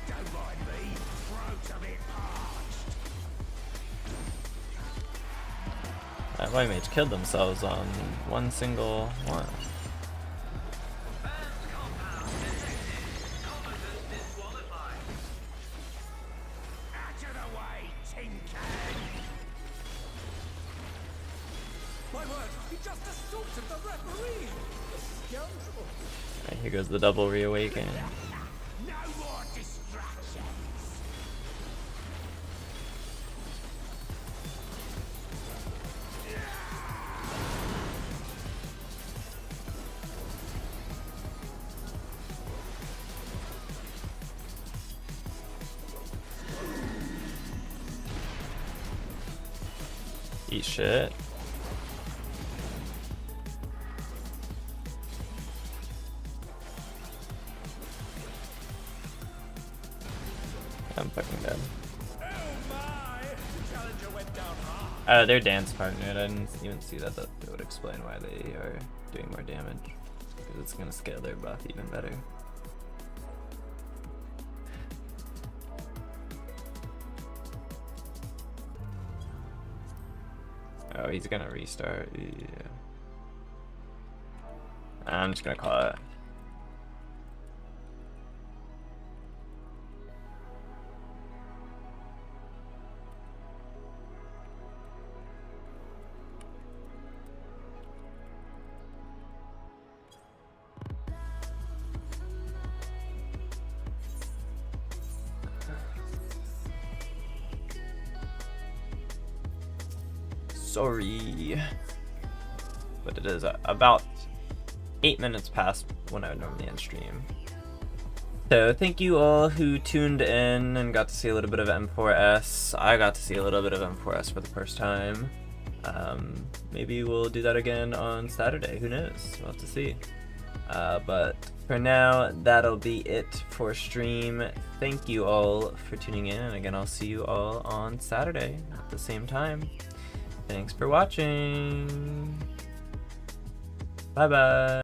Speaker 2: Don't mind me. Throat's a bit parched.
Speaker 1: That white mage killed themselves on one single one.
Speaker 2: Out of the way, tin can. My word, he just assaulted the referee. The scoundrel.
Speaker 1: Alright, here goes the double Reawaken.
Speaker 2: No more distractions.
Speaker 1: Eat shit. I'm fucking dead.
Speaker 2: Oh my! Challenger went down hard.
Speaker 1: They're dance partnered. I didn't even see that. That would explain why they are doing more damage. Because it's gonna scale their buff even better. Oh, he's gonna restart. Yeah. I'm just gonna call it. Sorry, but it is about 8 minutes past when I would normally end stream. So thank you all who tuned in and got to see a little bit of M4S. I got to see a little bit of M4S for the first time. Maybe we'll do that again on Saturday. Who knows? We'll have to see. But for now, that'll be it for stream. Thank you all for tuning in, and again, I'll see you all on Saturday at the same time. Thanks for watching. Bye bye.